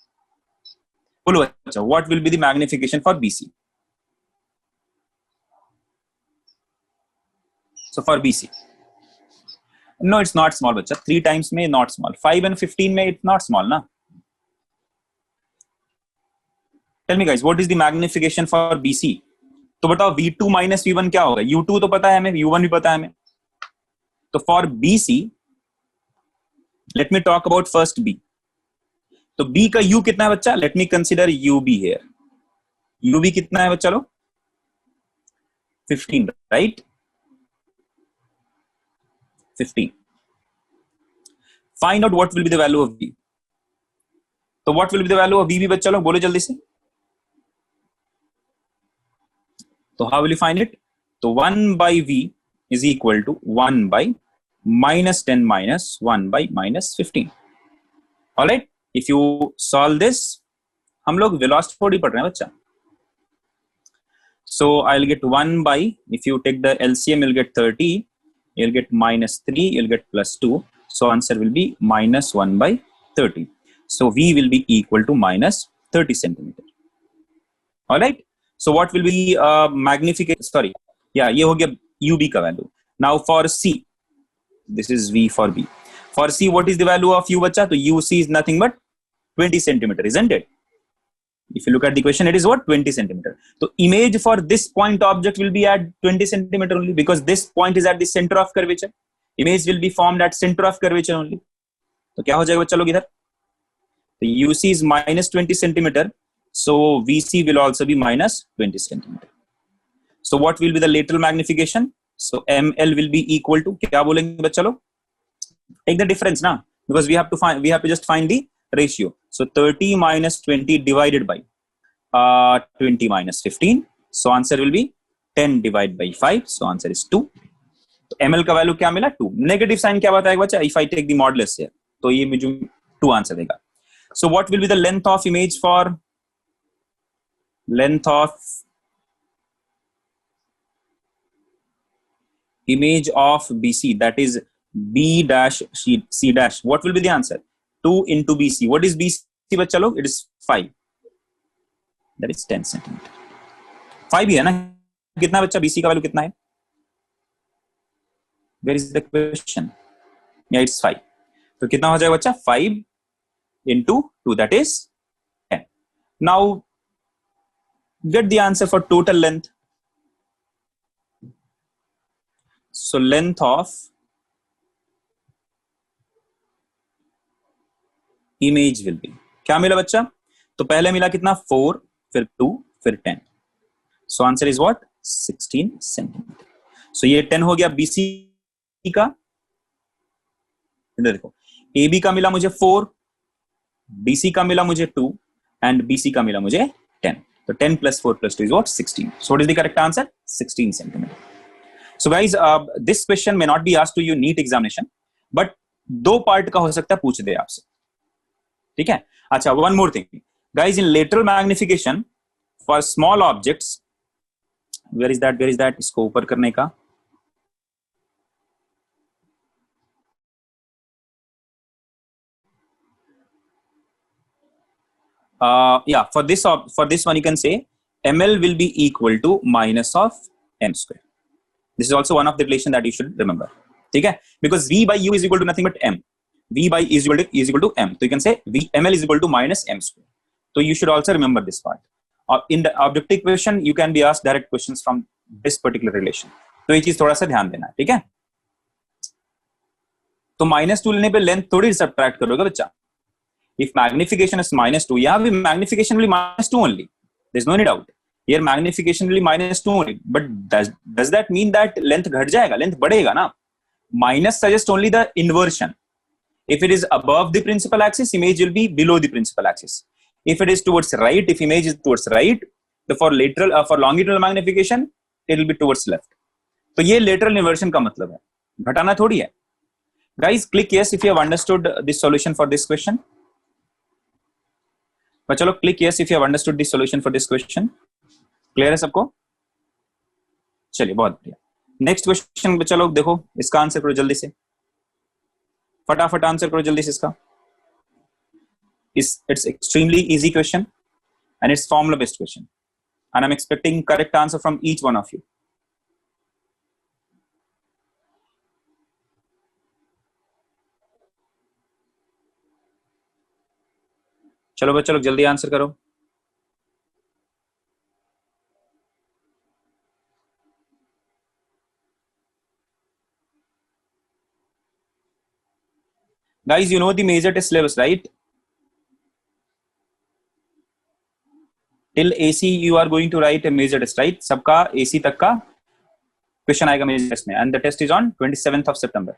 बोलो बच्चा, what will be the magnification for BC? So for BC, no, it's not small, बच्चा. 3 times में not small. 5 and 15 में it's not small, ना? Tell me guys, what is the magnification for BC? तो बताओ V2 minus V1 क्या होगा? U2 तो पता है हमें, U1 भी पता है हमें. तो for BC, let me talk about first B. तो B का U कितना है बच्चा? Let me consider UB here. UB कितना है बच्चा लोग? 15, right? 15. Find out what will be the value of B. तो what will be the value of B बच्चा लोग बोलो जल्दी से. तो how will you find it? तो 1 by V is equal to 1 by minus 10 minus 1 by minus 15. All right. If you solve this, हम लोग velocity पढ़ रहे हैं बच्चा. So I'll get 1 by, if you take the LCM, you'll get 30. You'll get minus 3. You'll get plus 2. So answer will be minus 1 by 30. So V will be equal to minus 30 centimeter. All right. So what will be magnification? Sorry, yeah, ये हो गया UB का value. Now for C, this is V for B. For C, what is the value of U बच्चा? तो UC is nothing but 20 centimeter, isn't it? If you look at the question, it is what? 20 centimeter. So image for this point object will be at 20 centimeter only, because this point is at the center of curvature. Image will be formed at center of curvature only. तो क्या हो जाएगा बच्चा लोग इधर? तो UC is minus 20 centimeter. So VC will also be minus 20 centimeter. So what will be the lateral magnification? So ML will be equal to, क्या बोलेंगे बच्चा लोग? Take the difference now, because we have to just find the ratio. So 30 minus 20 divided by 20 minus 15. So answer will be 10 divided by 5. So answer is 2. तो ML का value क्या मिला? 2. Negative sign क्या बताएगा बच्चा? If I take the modulus here, तो ये मुझे 2 answer देगा. So what will be the length of image for length of image of BC, that is B dash C dash? What will be the answer? 2 into BC. What is BC बच्चा लोग? It is 5. That is 10 centimeter. 5 ही है ना? कितना बच्चा BC का value कितना है? Where is the question? Yeah, it's 5. तो कितना हो जाएगा बच्चा? 5 into 2, that is 10. Now get the answer for total length. So length of image will be, क्या मिला बच्चा? तो पहले मिला कितना? 4, फिर 2, फिर 10. So answer is what? 16 centimeter. So ये 10 हो गया BC का. इधर देखो, AB का मिला मुझे 4, BC का मिला मुझे 2, and BC का मिला मुझे 10. So 10 plus 4 plus 2 is what? 16. So what is the correct answer? 16 centimeter. So guys, this question may not be asked to you NEET examination, but 2 part का हो सकता है पूछ दे आपसे. ठीक है? अच्छा, one more thing. Guys, in lateral magnification for small objects, where is that? इसको ऊपर करने का. Yeah, for this one you can say ML will be equal to minus of M square. This is also one of the relation that you should remember. ठीक है? Because V by U is equal to nothing but M. V by is equal to M. So you can say ML is equal to minus M square. So you should also remember this part. In the objective question, you can be asked direct questions from this particular relation. तो ये चीज थोड़ा सा ध्यान देना है. ठीक है? तो -2 लेने पे लेंथ थोड़ी सब्ट्रैक्ट करोगे बच्चा. If magnification is -2, यहाँ भी magnification will be -2 only. There's no any doubt. Here magnification will be -2 only. But does that mean that length घट जाएगा? Length बढ़ेगा ना? minus suggests only the inversion. If it is above the principal axis, image will be below the principal axis. If it is towards right, if image is towards right, for lateral for longitudinal magnification, it will be towards left. तो ये lateral inversion का मतलब है, घटाना थोड़ी है. Guys, click yes if you have understood this solution for this question. बच्चों लोग click yes if you have understood this solution for this question. Clear है सबको? चलिए बहुत बढ़िया. नेक्स्ट क्वेश्चन बच्चा लोग देखो, इसका आंसर करो जल्दी से, फटाफट आंसर करो जल्दी से इसका. It's extremely easy question and it's formula based question and I'm expecting correct answer from each one of you. चलो बच्चा लोग जल्दी आंसर करो. Guys, you know the major test syllabus, right? Till AC you are going to write a major test, right? सबका AC तक का question आएगा major test में, and the test is on 27th of September.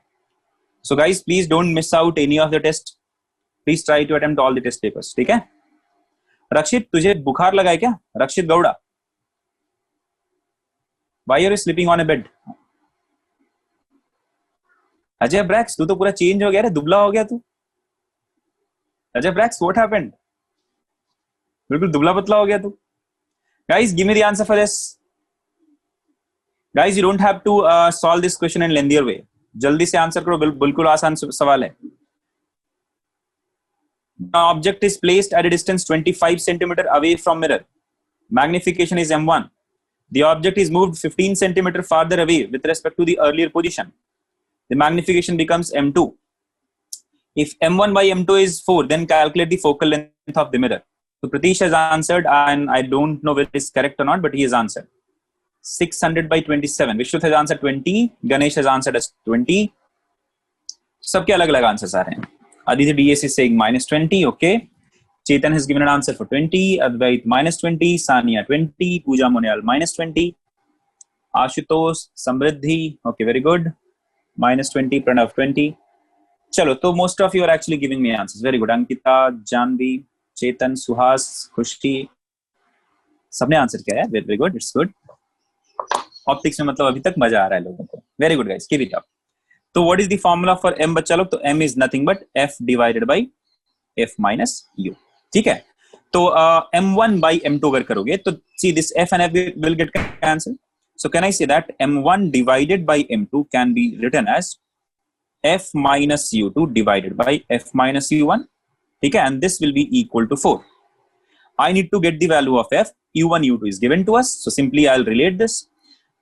So guys, please don't miss out any of the test. Please try to attempt all the test papers. ठीक है? रक्षित, तुझे बुखार लगा है क्या? Rakshit Gowda, why are you sleeping on a bed? Ajay ब्रैक्स, तू तो पूरा चेंज हो गया रे, दुबला हो गया तू. Ajay Bragg's, what happened? बिल्कुल दुबला पतला हो गया तू. Guys, give me the answer for this. Guys, you don't have to solve this question in lengthier way. जल्दी से आंसर करो, बिल्कुल आसान सवाल है. The object is placed at a distance 25 centimeter away from mirror. Magnification is M1. The object is moved 15 centimeter farther away with respect to the earlier position. The magnification becomes M2. If M1 by M2 is 4, then calculate the focal length of the mirror. So Pratish has answered, and I don't know whether it's correct or not, but he has answered 600 by 27. Vishnu has answered 20. Ganesh has answered as 20. सबके अलग-अलग answers आ रहे हैं. Aditya DS is saying -20. Okay. Chetan has given an answer for 20. Advait -20. Sania 20. Pooja Monial -20. Ashutosh, Samriddhi. Okay, very good. -20. Pranav 20. चलो, तो most of you are actually giving me answers. Very good. Ankita, Janvi, Chetan, Suhas, खुशी, सबने answer किया है. Very good. It's good. Optics में मतलब अभी तक मजा आ रहा है लोगों को. Very good guys. Keep it up. तो what is the formula for m बच्चा लोग? तो m is nothing but f divided by f minus u. ठीक है? तो m1 by m2 अगर करोगे तो see this f and f will get cancelled. So can I say that m1 divided by m2 can be written as f minus u2 divided by f minus u1. ठीक है? And this will be equal to 4. I need to get the value of f. u1 u2 is given to us. So simply I'll relate this.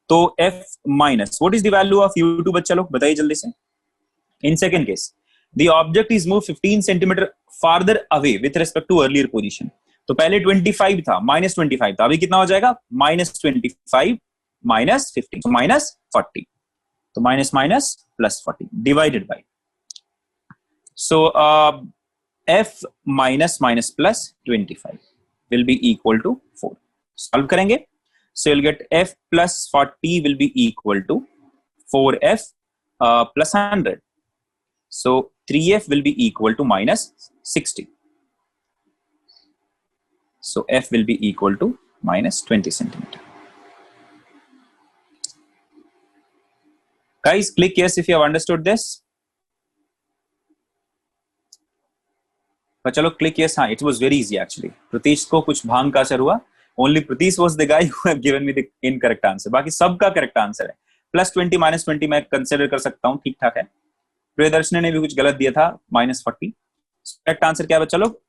तो f minus what is the value of u2 बच्चा लोग बताइए जल्दी से. In second case, the object is moved 15 centimeter farther away with respect to earlier position. तो पहले 25 था, -25 था, अभी कितना हो जाएगा? -25 minus 15, so -40. तो minus plus 40 divided by. So f minus plus 25 will be equal to 4. Solve करेंगे. So you'll get f plus 40 will be equal to 4f plus 100. So 3f will be equal to -60. So f will be equal to -20 centimeter. Guys, click yes if you have understood this. चलो click yes. हाँ, it was very easy actually. Pratish को कुछ भांग का असर हुआ. Only Pratish was the guy who have given me the incorrect answer. बाकी सबका correct answer है. +20 -20 मैं consider कर सकता हूँ, ठीक ठाक है. प्रियदर्शनी ने भी कुछ गलत दिया था, -40. Correct answer क्या है बच्चा लोग?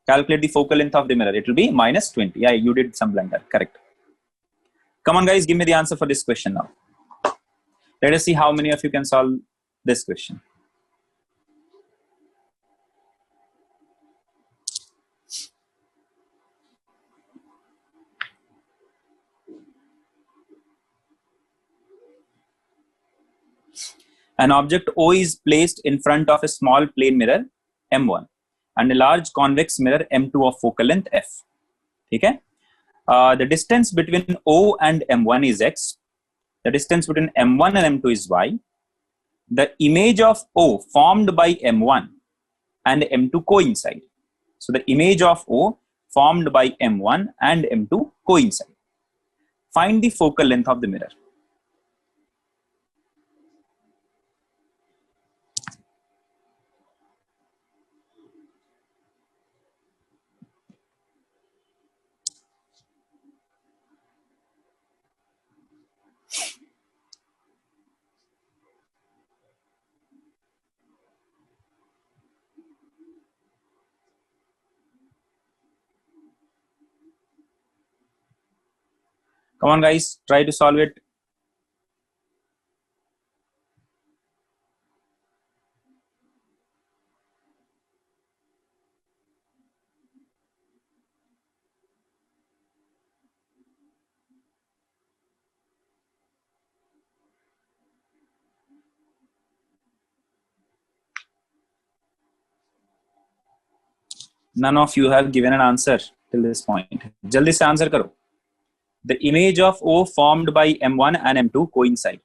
Calculate the focal length of the mirror. It will be -20. Yeah, you did some blunder. Correct. Come on guys, give me the answer for this question now. Let us see how many of you can solve this question. An object O is placed in front of a small plane mirror M1 and a large convex mirror M2 of focal length f. ठीक है? The distance between O and M1 is x. The distance between M1 and M2 is y. the image of O formed by M1 and M2 coincide. So the image of O formed by M1 and M2 coincide. Find the focal length of the mirror. Come on, guys, try to solve it. None of you have given an answer till this point. Jaldi se answer karo. The image of O formed by M1 and M2 coincide.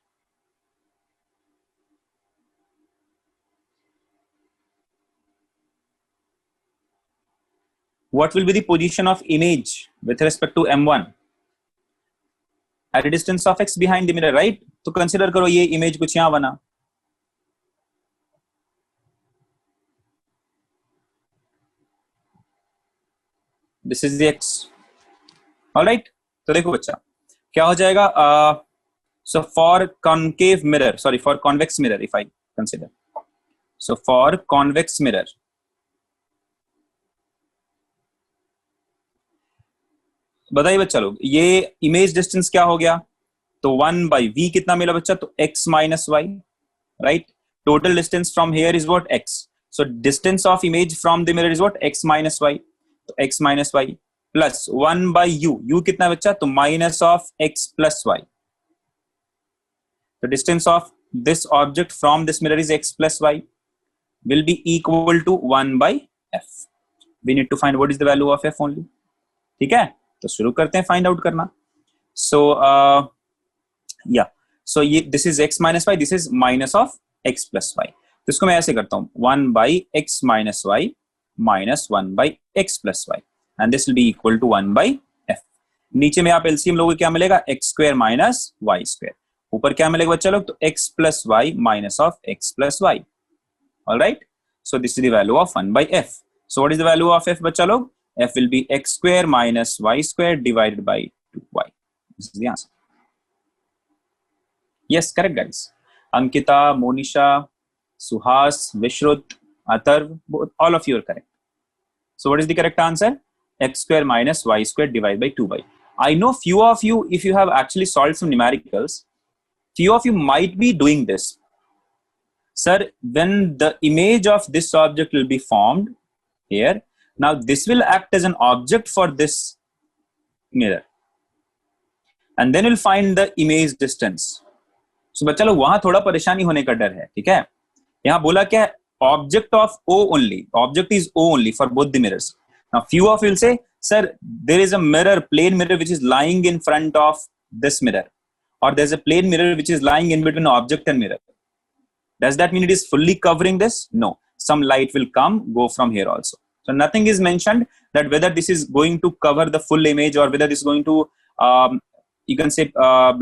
What will be the position of image with respect to M1? At a distance of x behind the mirror, right? तो consider करो ये image कुछ यहाँ बना. This is the x. All right. तो देखो बच्चा क्या हो जाएगा. So for concave mirror, sorry, for convex mirror, if I consider. So for convex mirror, बताइए बच्चा लोग, ये इमेज डिस्टेंस क्या हो गया? तो 1 by v कितना मिला बच्चा? तो x minus y, right? Total distance from here is what? X. So distance of image from the mirror is what? X minus y. तो x minus y plus 1 by u. u कितना बच्चा? तो minus of x plus y. The distance of this object from this mirror is x plus y, will be equal to 1 by f. We need to find what is the value of f only. ठीक है, तो शुरू करते हैं find out करना. So yeah, so ये this is x minus y, this is minus of x plus y. तो इसको मैं ऐसे करता हूँ 1 by x minus y minus 1 by x plus y, and this will be equal to 1 by f. नीचे में आप एलसीएम लोगे क्या मिलेगा? x square minus y square. ऊपर क्या मिलेगा बच्चा लोग? तो x plus y minus of x plus y. All right, so this is the value of 1 by f. So what is the value of f बच्चा लोग? F will be x square minus y square divided by 2y. This is the answer. Yes, correct, guys. Ankita, Monisha, Suhas, Vishrut, Atharv, all of you are correct. So what is the correct answer? X square minus y square divided by 2y. I know few of you, if you have actually solved some numericals, few of you might be doing this. Sir, when the image of this object will be formed here, now this will act as an object for this mirror, and then we'll find the image distance. So बच्चा लोग वहां थोड़ा परेशानी होने का डर है. ठीक है, यहाँ बोला क्या? Object of O only. Object is O only for both the mirrors. Now few of you will say, sir, there is a mirror, plane mirror, which is lying in front of this mirror, or there's a plane mirror which is lying in between object and mirror. Does that mean it is fully covering this? No, some light will come, go from here also. So nothing is mentioned that whether this is going to cover the full image or whether this is going to you can say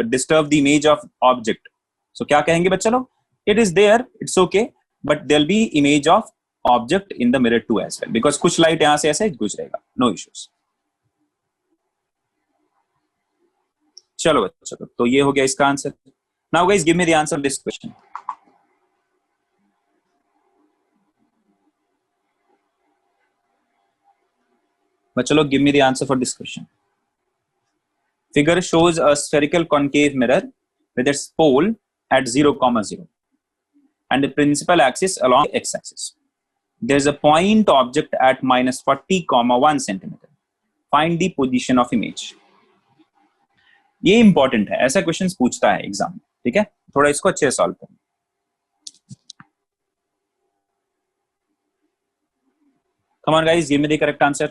disturb the image of object. So क्या कहेंगे बच्चा लोग? It is there, it's okay, but there'll be image of object in the mirror too as well, because कुछ light यहाँ से ऐसे गुजरेगा. No issues. चलो बच्चा, तो ये हो गया इसका answer. Now guys, give me the answer of this question. बच्चा लोग, give me the answer for this question. Figure shows a spherical concave mirror with its pole at 0,0 and the principal axis along x-axis. There is a point object at minus 40,1 centimeter. Find the position of image. ये important है, ऐसा questions पूछता है exam. ठीक है, थोड़ा इसको अच्छे से सॉल्व करें. Come on guys, give me the correct answer.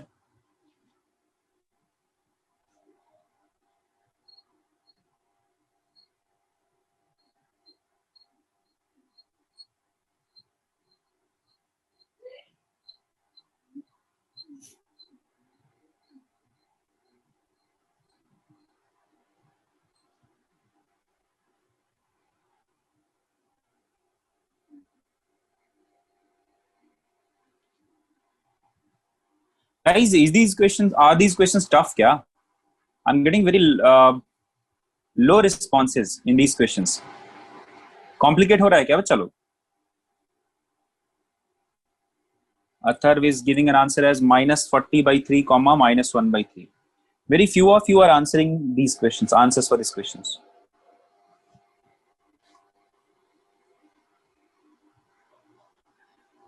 Guys, are these questions tough kya? I'm getting very low responses in these questions. Complicate हो रहा है क्या बच्चा लोग? Atharv is giving an answer as -40/3, -1/3. Very few of you are answering these questions, answers for these questions.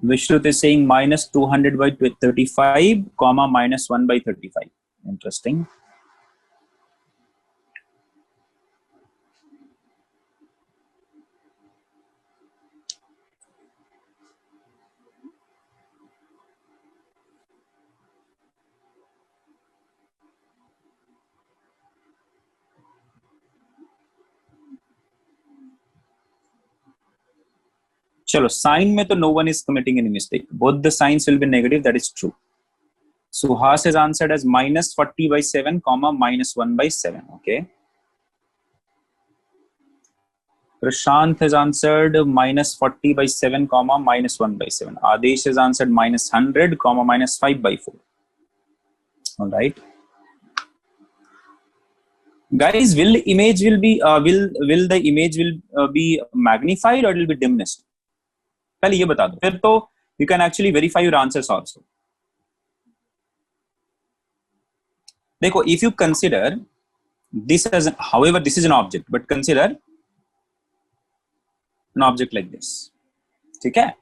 Vishrut is saying -200/35, -1/35. Interesting. चलो sign में तो no one is committing any mistake. Both the signs will be negative. That is true. Suhas has answered as -40/7, -1/7. Okay. Prashant has answered -40/7, -1/7. Adesh has answered -100, -5/4. All right. Guys, will the image be magnified or it will be diminished? पहले ये बता दो, फिर तो you can actually verify your answers also. देखो, if you consider this as, however, this is an object, but consider an object like this. ठीक है?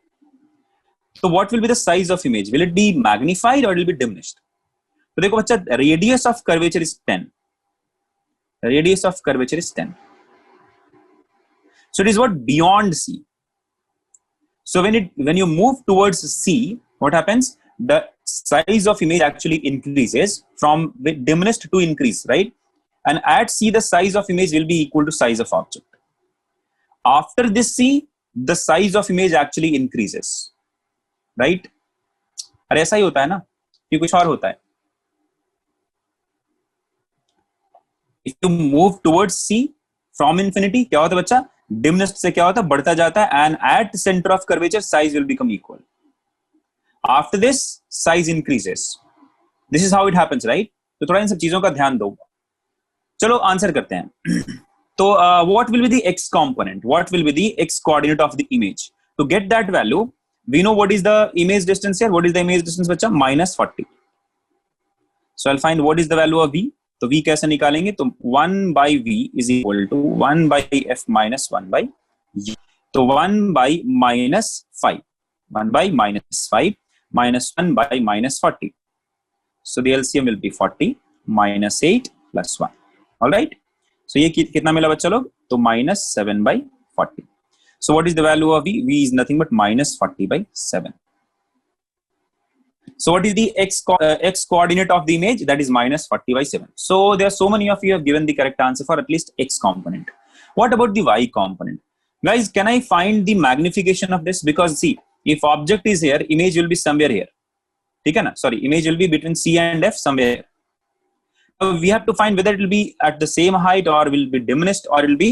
So what will be the size of image? Will it be magnified or it will be diminished? तो देखो बच्चा, radius of curvature is 10. Radius of curvature is 10. So it is what beyond C. So when you move towards C, what happens? The size of image actually increases from diminished to increase, right? And at C, the size of image will be equal to size of object. After this C, the size of image actually increases, right? अरे ऐसा ही होता है ना, कि कुछ और होता है? If you move towards C from infinity, क्या होता है बच्चा? Diminished से क्या होता है? बढ़ता जाता है, and at center of curvature, size will become equal. After this, size increases. This is how it happens, right? तो थोड़ा इन सब चीजों का ध्यान दो. चलो आंसर करते हैं. तो what will be the x component? What will be the x coordinate of the image? To get that value, we know what is the image distance here. What is the image distance बच्चा? -40. So I'll find what is the value of v. तो v कैसे निकालेंगे? तो 1/v is equal to 1/f minus 1/u. तो 1/-5. 1/-5 minus 1/-40. So the LCM will be 40 minus 8 plus 1. All right. So ये कितना मिला बच्चा लोग? तो -7/40. So what is the value of v? V is nothing but -40/7. So what is the x coordinate of the image? That is -40/7. So there are so many of you have given the correct answer for at least x component. What about the y component? Guys, can I find the magnification of this? Because see, if object is here, image will be somewhere here. ठीक है ना? Sorry, image will be between C and F somewhere. So we have to find whether it will be at the same height or will be diminished or it will be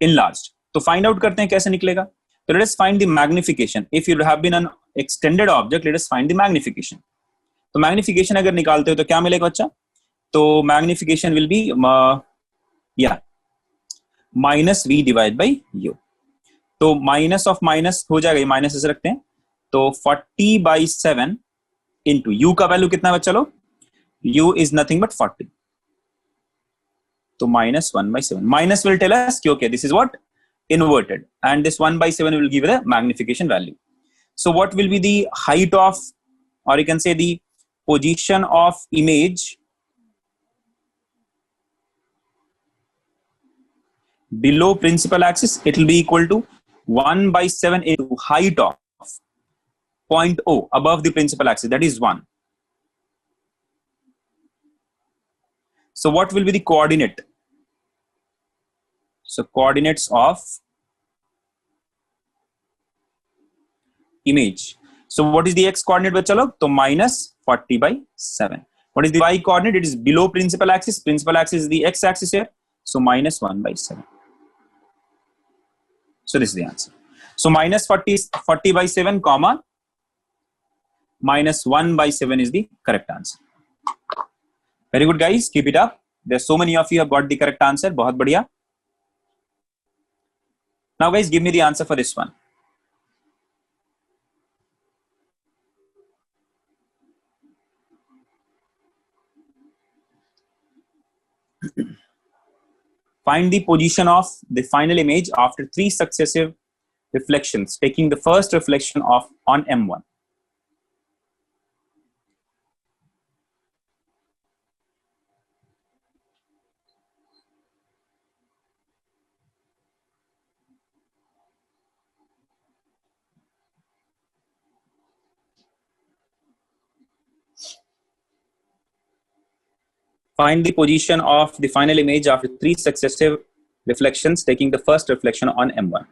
enlarged. तो find out करते हैं कैसे निकलेगा. So let us find the magnification. If you have been an extended object, let us find the magnification. तो magnification अगर निकालते हो तो क्या मिलेगा बच्चा? तो magnification will be -v divided by u. तो minus of minus हो जाएगा, ये माइनस ऐसे रखते हैं. तो 40/7 into u का वैल्यू कितना है बच्चा लोग? u is nothing but 40. तो -1/7. Minus will tell us कि okay, this is what? Inverted, and this 1/7 will give the magnification value. So what will be the height of, or you can say the position of image below principal axis? It will be equal to 1/7 into height of point O above the principal axis, that is 1. So what will be the coordinate? So coordinates of image. So what is the x coordinate bachcha log? तो -40/7. What is the y coordinate? It is below principal axis. Principal axis is the x axis here. So -1/7. So this is the answer. So -40/7 comma minus 1 by 7 is the correct answer. Very good guys, keep it up. There's so many of you have got the correct answer. बहुत बढ़िया. Now guys, give me the answer for this one. Find the position of the final image after 3 successive reflections, taking the first reflection of on M1. Find the position of the final image after 3 successive reflections, taking the first reflection on M1.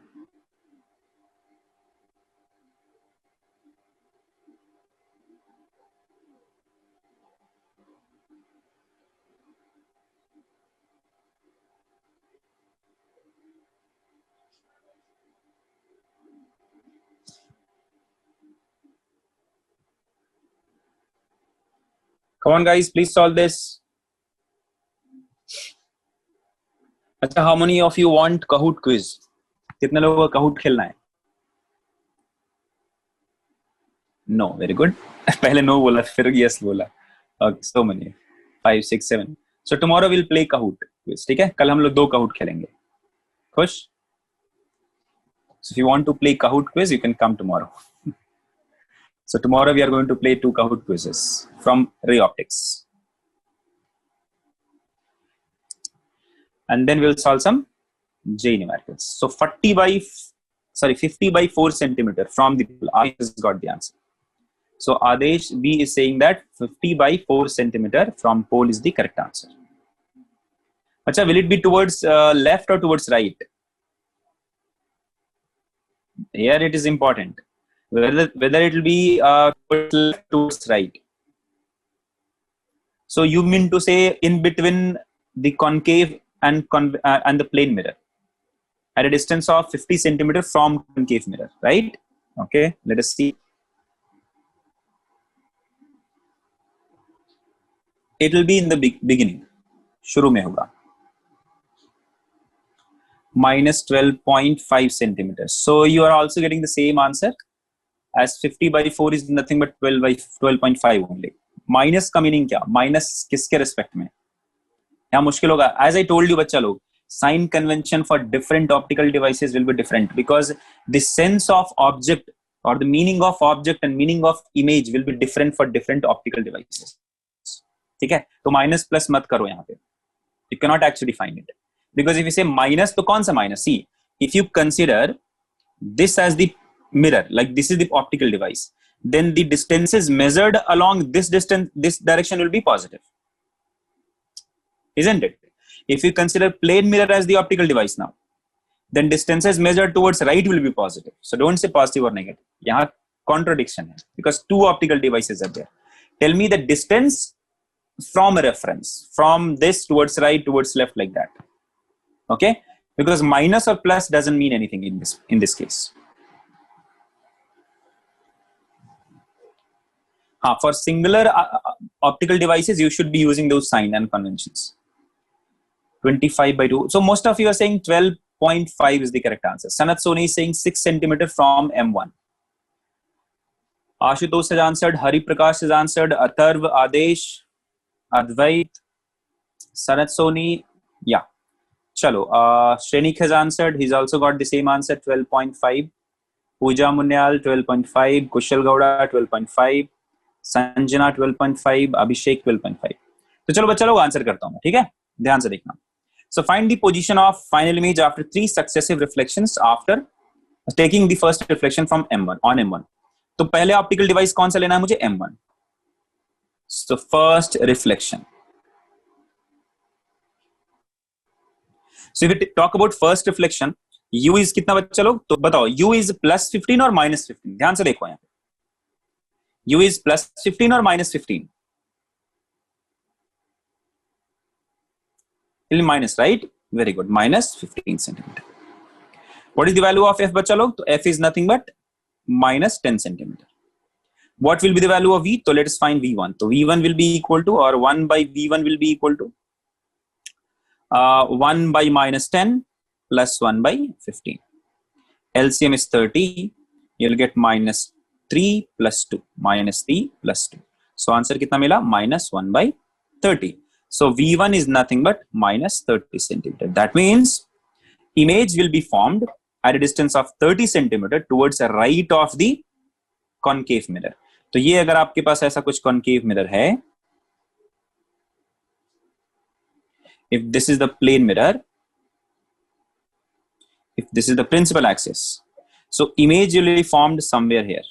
Come on guys, please solve this. अच्छा, how many of you want Kahoot quiz? कितने लोगों को Kahoot खेलना है? No, very good. पहले no बोला, फिर yes बोला. Okay, so many. 5, 6, 7. So tomorrow we'll play Kahoot quiz. ठीक है? कल हम लोग 2 Kahoot खेलेंगे. खुश? So if you want to play Kahoot quiz, you can come tomorrow. So tomorrow we are going to play 2 Kahoot quizzes from Ray Optics. And then we'll solve some J numericals. So 50 by 4 centimeter from the pool. Adesh has got the answer. So Adesh B is saying that 50 by 4 centimeter from pole is the correct answer. Acha, will it be towards left or towards right? Here it is important. Whether it will be towards left, towards right. So you mean to say in between the concave and the plane mirror at a distance of 50 centimeter from concave mirror, right? Okay, let us see. It will be in the beginning. शुरू में होगा. Minus 12.5 centimeters. So you are also getting the same answer as 50 by 4 is nothing but 12.5 only. Minus का meaning क्या? Minus किसके respect में? यहाँ मुश्किल होगा. As I told you बच्चा लोग, sign convention for different optical devices will be different because the sense of object or the meaning of object and meaning of image will be different for different optical devices. ठीक है? तो minus plus मत करो यहाँ पे. You cannot actually find it because if you say minus, तो कौन सा minus? See, if you consider this as the mirror, like this is the optical device, then the distances measured along this distance, this direction will be positive. Isn't it? If you consider plane mirror as the optical device now, then distances measured towards right will be positive. So don't say positive or negative. यहाँ contradiction है because 2 optical devices are there. Tell me the distance from a reference, from this towards right, towards left, like that. Okay? Because minus or plus doesn't mean anything in this case. For singular optical devices, you should be using those sign and conventions. 25 by 2. So most of you are saying 12.5 is the correct answer. Sanat Soni is saying 6 centimeter from M1. Ashutosh has answered. Hari Prakash has answered. Atharv, Adesh, Advait, Sanat Soni. Yeah. Chalo. Shrenik has answered. He's also got the same answer, 12.5. Pooja Munyal, 12.5. Kushal Gowda, 12.5. Sanjana, 12.5. Abhishek, 12.5. तो चलो बच्चा लोग answer करता हूँ, ठीक है? ध्यान से देखना. So find the position of final image after 3 successive reflections after taking the first reflection from M1 on M1. तो पहले optical device कौन सा लेना है मुझे? M1. So first reflection. So if we talk about first reflection, U is कितना बच्चा लोग? तो बताओ, U is plus 15 और minus 15? ध्यान से देखो यहाँ पे. U is plus 15 or minus 15? Minus, right? Very good. Minus 15 centimeter. What is the value of F बच्चा लोग? तो F is nothing but minus 10 centimeter. What will be the value of V? So let us find V1. So V1 will be equal to, or 1 by V1 will be equal to 1 by minus 10 plus 1 by 15. LCM is 30. You'll get minus 3 plus 2. Minus 3 plus 2. So answer kitna mila? Minus 1 by 30. So V1 is nothing but minus 30 centimeter. That means image will be formed at a distance of 30 centimeter towards the right of the concave mirror. तो ये अगर आपके पास ऐसा कुछ concave mirror है, if this is the plane mirror, if this is the principal axis, so image will be formed somewhere here.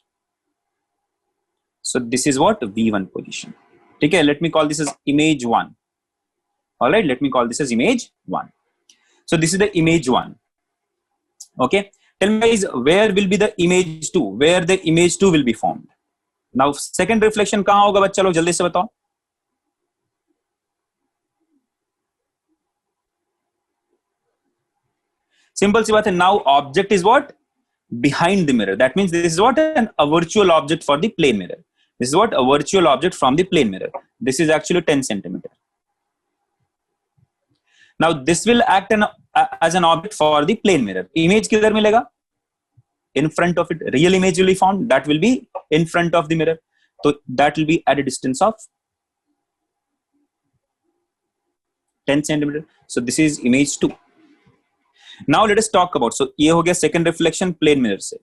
So this is what? V1 position. Okay, let me call this as image 1. All right, let me call this as image 1. So this is the image 1. Okay, tell me guys, where will be the image 2? Where the image 2 will be formed? Now second reflection कहाँ होगा बच्चा लोग जल्दी से बताओ. Simple सी बात है. Now object is what? Behind the mirror. That means this is what? A virtual object for the plane mirror. This is what? A virtual object from the plane mirror. This is actually 10 centimeter. Now this will act as an object for the plane mirror. Image किधर मिलेगा? In front of it. Real image will be formed. That will be in front of the mirror. So that will be at a distance of 10 centimeter. So this is image 2. Now let us talk about. So ये हो गया second reflection plane mirror से.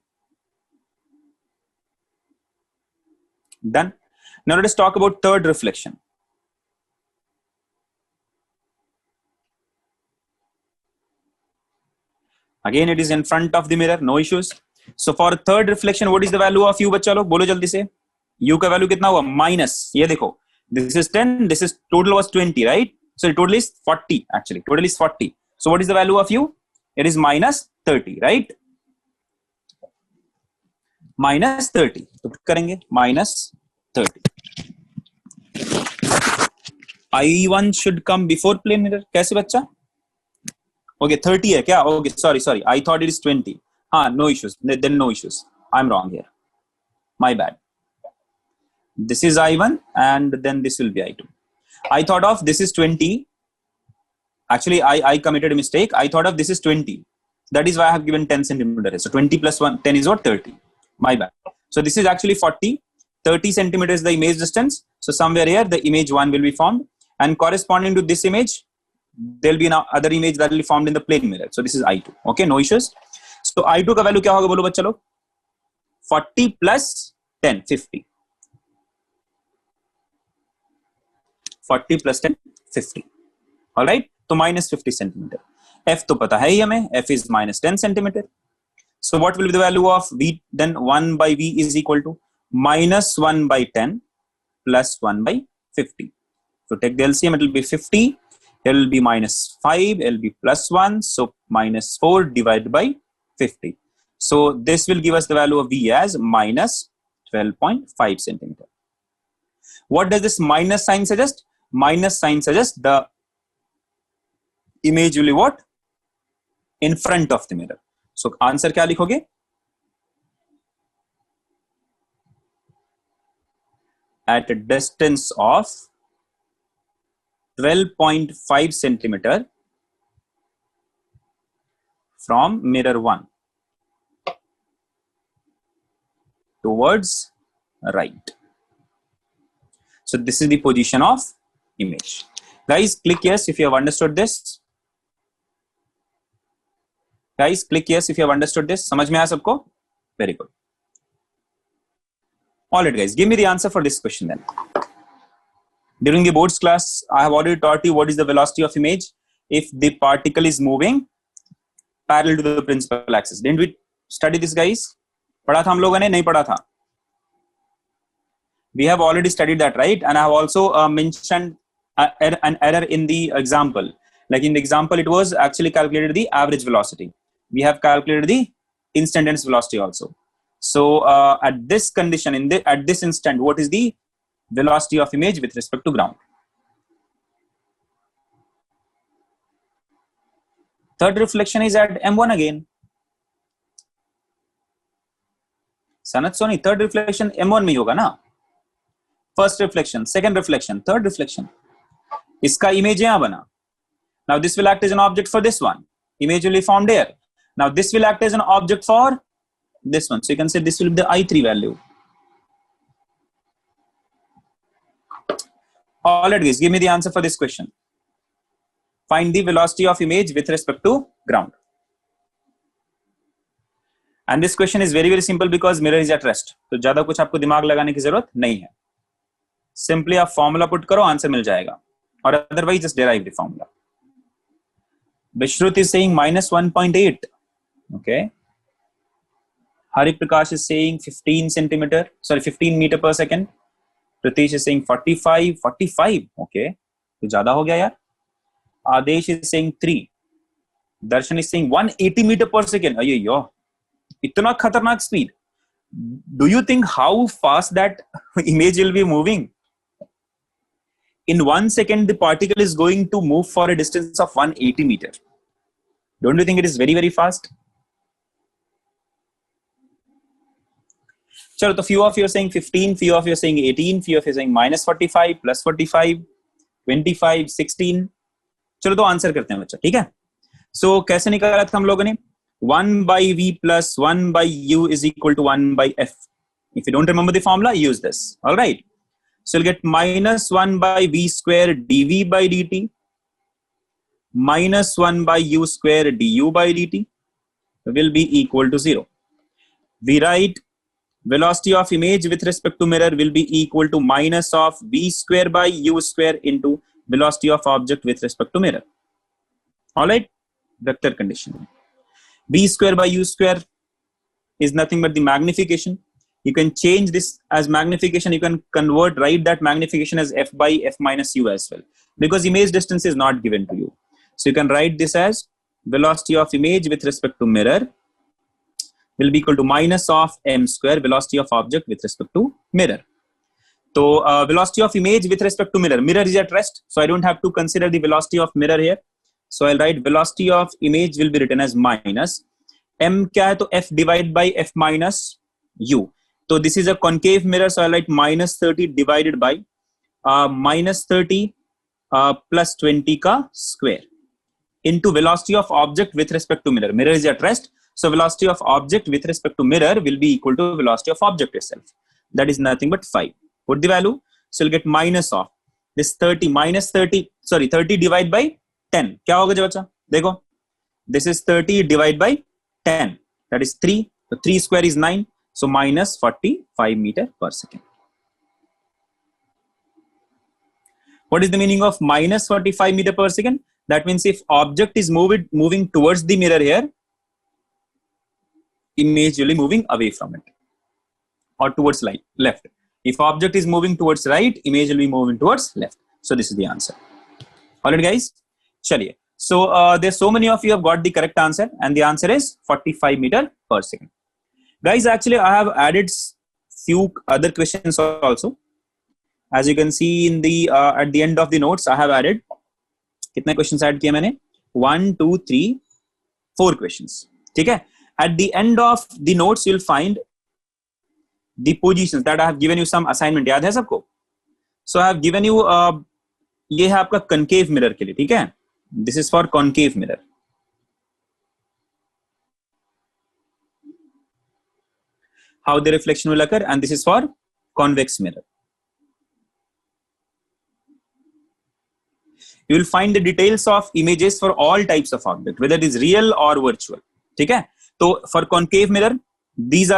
Done. Now let us talk about third reflection. Again, it is in front of the mirror, no issues. So for third reflection, what is the value of U बच्चा लोग? बोलो जल्दी से. U का value कितना हुआ? Minus. ये देखो. This is 10. This is total was 20, right? So total is 40 actually. Total is 40. So what is the value of U? It is minus 30, right? Minus 30. तो करेंगे minus 30. I1 should come before plane mirror. कैसे बच्चा? Okay, 30 है क्या? Okay, sorry. I thought it is 20. हाँ, no issues. Then no issues. I'm wrong here. My bad. This is I1 and then this will be I2. I thought of this is 20. Actually, I committed a mistake. I thought of this is 20. That is why I have given 10 centimeter. So 20 plus 1, 10 is what? 30. My bad. So this is actually 40. 30 centimeters is the image distance. So somewhere here, the image 1 will be formed. And corresponding to this image, there will be another image that will be formed in the plane mirror. So this is I2. Okay, no issues. So I2 का value क्या होगा बोलो बच्चा लोग? 40 plus 10, 50. 40 plus 10, 50. All right. तो minus 50 centimeter. F तो पता है ही हमें. F is minus 10 centimeter. So what will be the value of V? Then 1 by V is equal to minus 1 by 10 plus 1 by 50. So take the LCM. It will be 50. It will be minus 5. It will be plus 1. So minus 4 divided by 50. So this will give us the value of V as minus 12.5 centimeter. What does this minus sign suggest? Minus sign suggests the image will be what? In front of the mirror. So answer क्या लिखोगे? At a distance of 12.5 centimeter from mirror 1 towards right. So this is the position of image. Guys, click yes if you have understood this. Guys, click yes if you have understood this. समझ में आया सबको? Very good. All right, guys, give me the answer for this question then. During the boards class, I have already taught you what is the velocity of image if the particle is moving parallel to the principal axis. Didn't we study this, guys? पढ़ा था हम लोगों ने? नहीं पढ़ा था. We have already studied that, right? And I have also mentioned an error in the example. Like in the example, it was actually calculated the average velocity. We have calculated the instantaneous velocity also. So at this condition, at this instant, what is the velocity of image with respect to ground? Third reflection is at M1 again. Sanat Soni third reflection M1 में होगा ना, first reflection, second reflection, third reflection, इसका image यहां बना. Now this will act as an object for this one, image will be formed here. Now this will act as an object for this one, so you can say this will be the I3 value. Alright guys, give me the answer for this question. Find the velocity of image with respect to ground. And this question is very simple because mirror is at rest. तो ज्यादा कुछ आपको दिमाग लगाने की जरूरत नहीं है. Simply आप फॉर्मूला पुट करो, आंसर मिल जाएगा. और otherwise just derive the formula. Vishruti is saying -1.8. Okay. Hari Prakash is saying 15 meter per second. Pratish is saying 45. Okay. तो ज्यादा हो गया यार. Adesh is saying 3. Darshan is saying 180 meter per second. अयो इतना खतरनाक speed. Do you think how fast that image will be moving? In 1 second, the particle is going to move for a distance of 180 meter. Don't you think it is very fast? चलो, तो few of you are saying 15, few of you are saying 18, few of you are saying -45, +45, 25, 16. चलो तो answer करते हैं बच्चा, ठीक है. So कैसे निकाला था हम लोगों ने? 1/v plus 1/u is equal to 1/f. If you don't remember the formula, use this. All right. So you'll get -1/v square dv by dt -1/u square du by dt will be equal to 0. We write velocity of image with respect to mirror will be equal to minus of v square by u square into velocity of object with respect to mirror. All right. Vector condition. V square by u square is nothing but the magnification. You can change this as magnification. You can write that magnification as f by f minus u as well, because image distance is not given to you. So you can write this as velocity of image with respect to mirror will be equal to minus of m square velocity of object with respect to mirror. So velocity of image with respect to mirror. Mirror is at rest, so I don't have to consider the velocity of mirror here. So I'll write velocity of image will be written as minus m क्या है तो f divided by f minus u. So this is a concave mirror, so I'll write -30 divided by -30 plus 20 का square into velocity of object with respect to mirror. Mirror is at rest, so velocity of object with respect to mirror will be equal to velocity of object itself. That is nothing but 5. Put the value, so you'll get minus of this 30 divided by 10. क्या होगा जी बच्चा? देखो, this is 30 divided by 10. That is 3. So 3 square is 9. So minus 45 meter per second. What is the meaning of minus 45 meter per second? That means if object is moving towards the mirror here, image will be moving away from it or towards left. If object is moving towards right, image will be moving towards left. So this is the answer. All right, guys. Chaliye. So there's so many of you have got the correct answer, and the answer is 45 meter per second. Guys, actually I have added few other questions also. As you can see in the at the end of the notes, I have added कितने questions add किए मैंने? 1, 2, 3, 4 questions. ठीक है? At the end of the notes, you'll find the positions that I have given you some assignment. याद है सबको? So I have given you ये है आपका concave mirror के लिए, ठीक है? This is for concave mirror. How the reflection will occur, and this is for convex mirror. You will find the details of images for all types of object, whether it is real or virtual. ठीक है? तो for concave mirror, these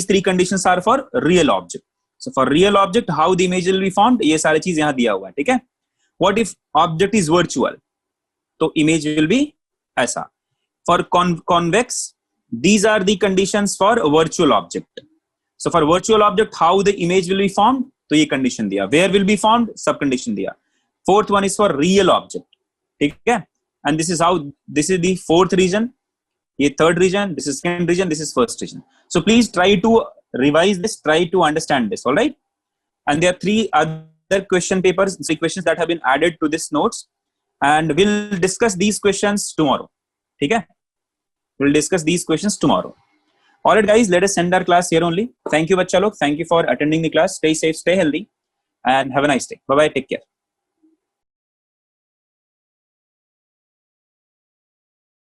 three conditions are for real object. So for real object, how the image will be formed, ये सारी चीज यहाँ दिया हुआ है, ठीक है? What if object is virtual? तो image will be ऐसा. For convex, these are the conditions for a virtual object. So for virtual object, how the image will be formed? तो ये condition दिया. Where will be formed? Sub condition दिया. Fourth one is for real object. ठीक है? And this is the fourth region. ये third region. This is second region. This is first region. So please try to revise this. Try to understand this. All right? And there are 3 other question papers, 3 questions that have been added to this notes. And we'll discuss these questions tomorrow. ठीक है? We'll discuss these questions tomorrow. All right, guys, let us end our class here only. Thank you, bachcha log. Thank you for attending the class. Stay safe, stay healthy, and have a nice day. Bye bye. Take care.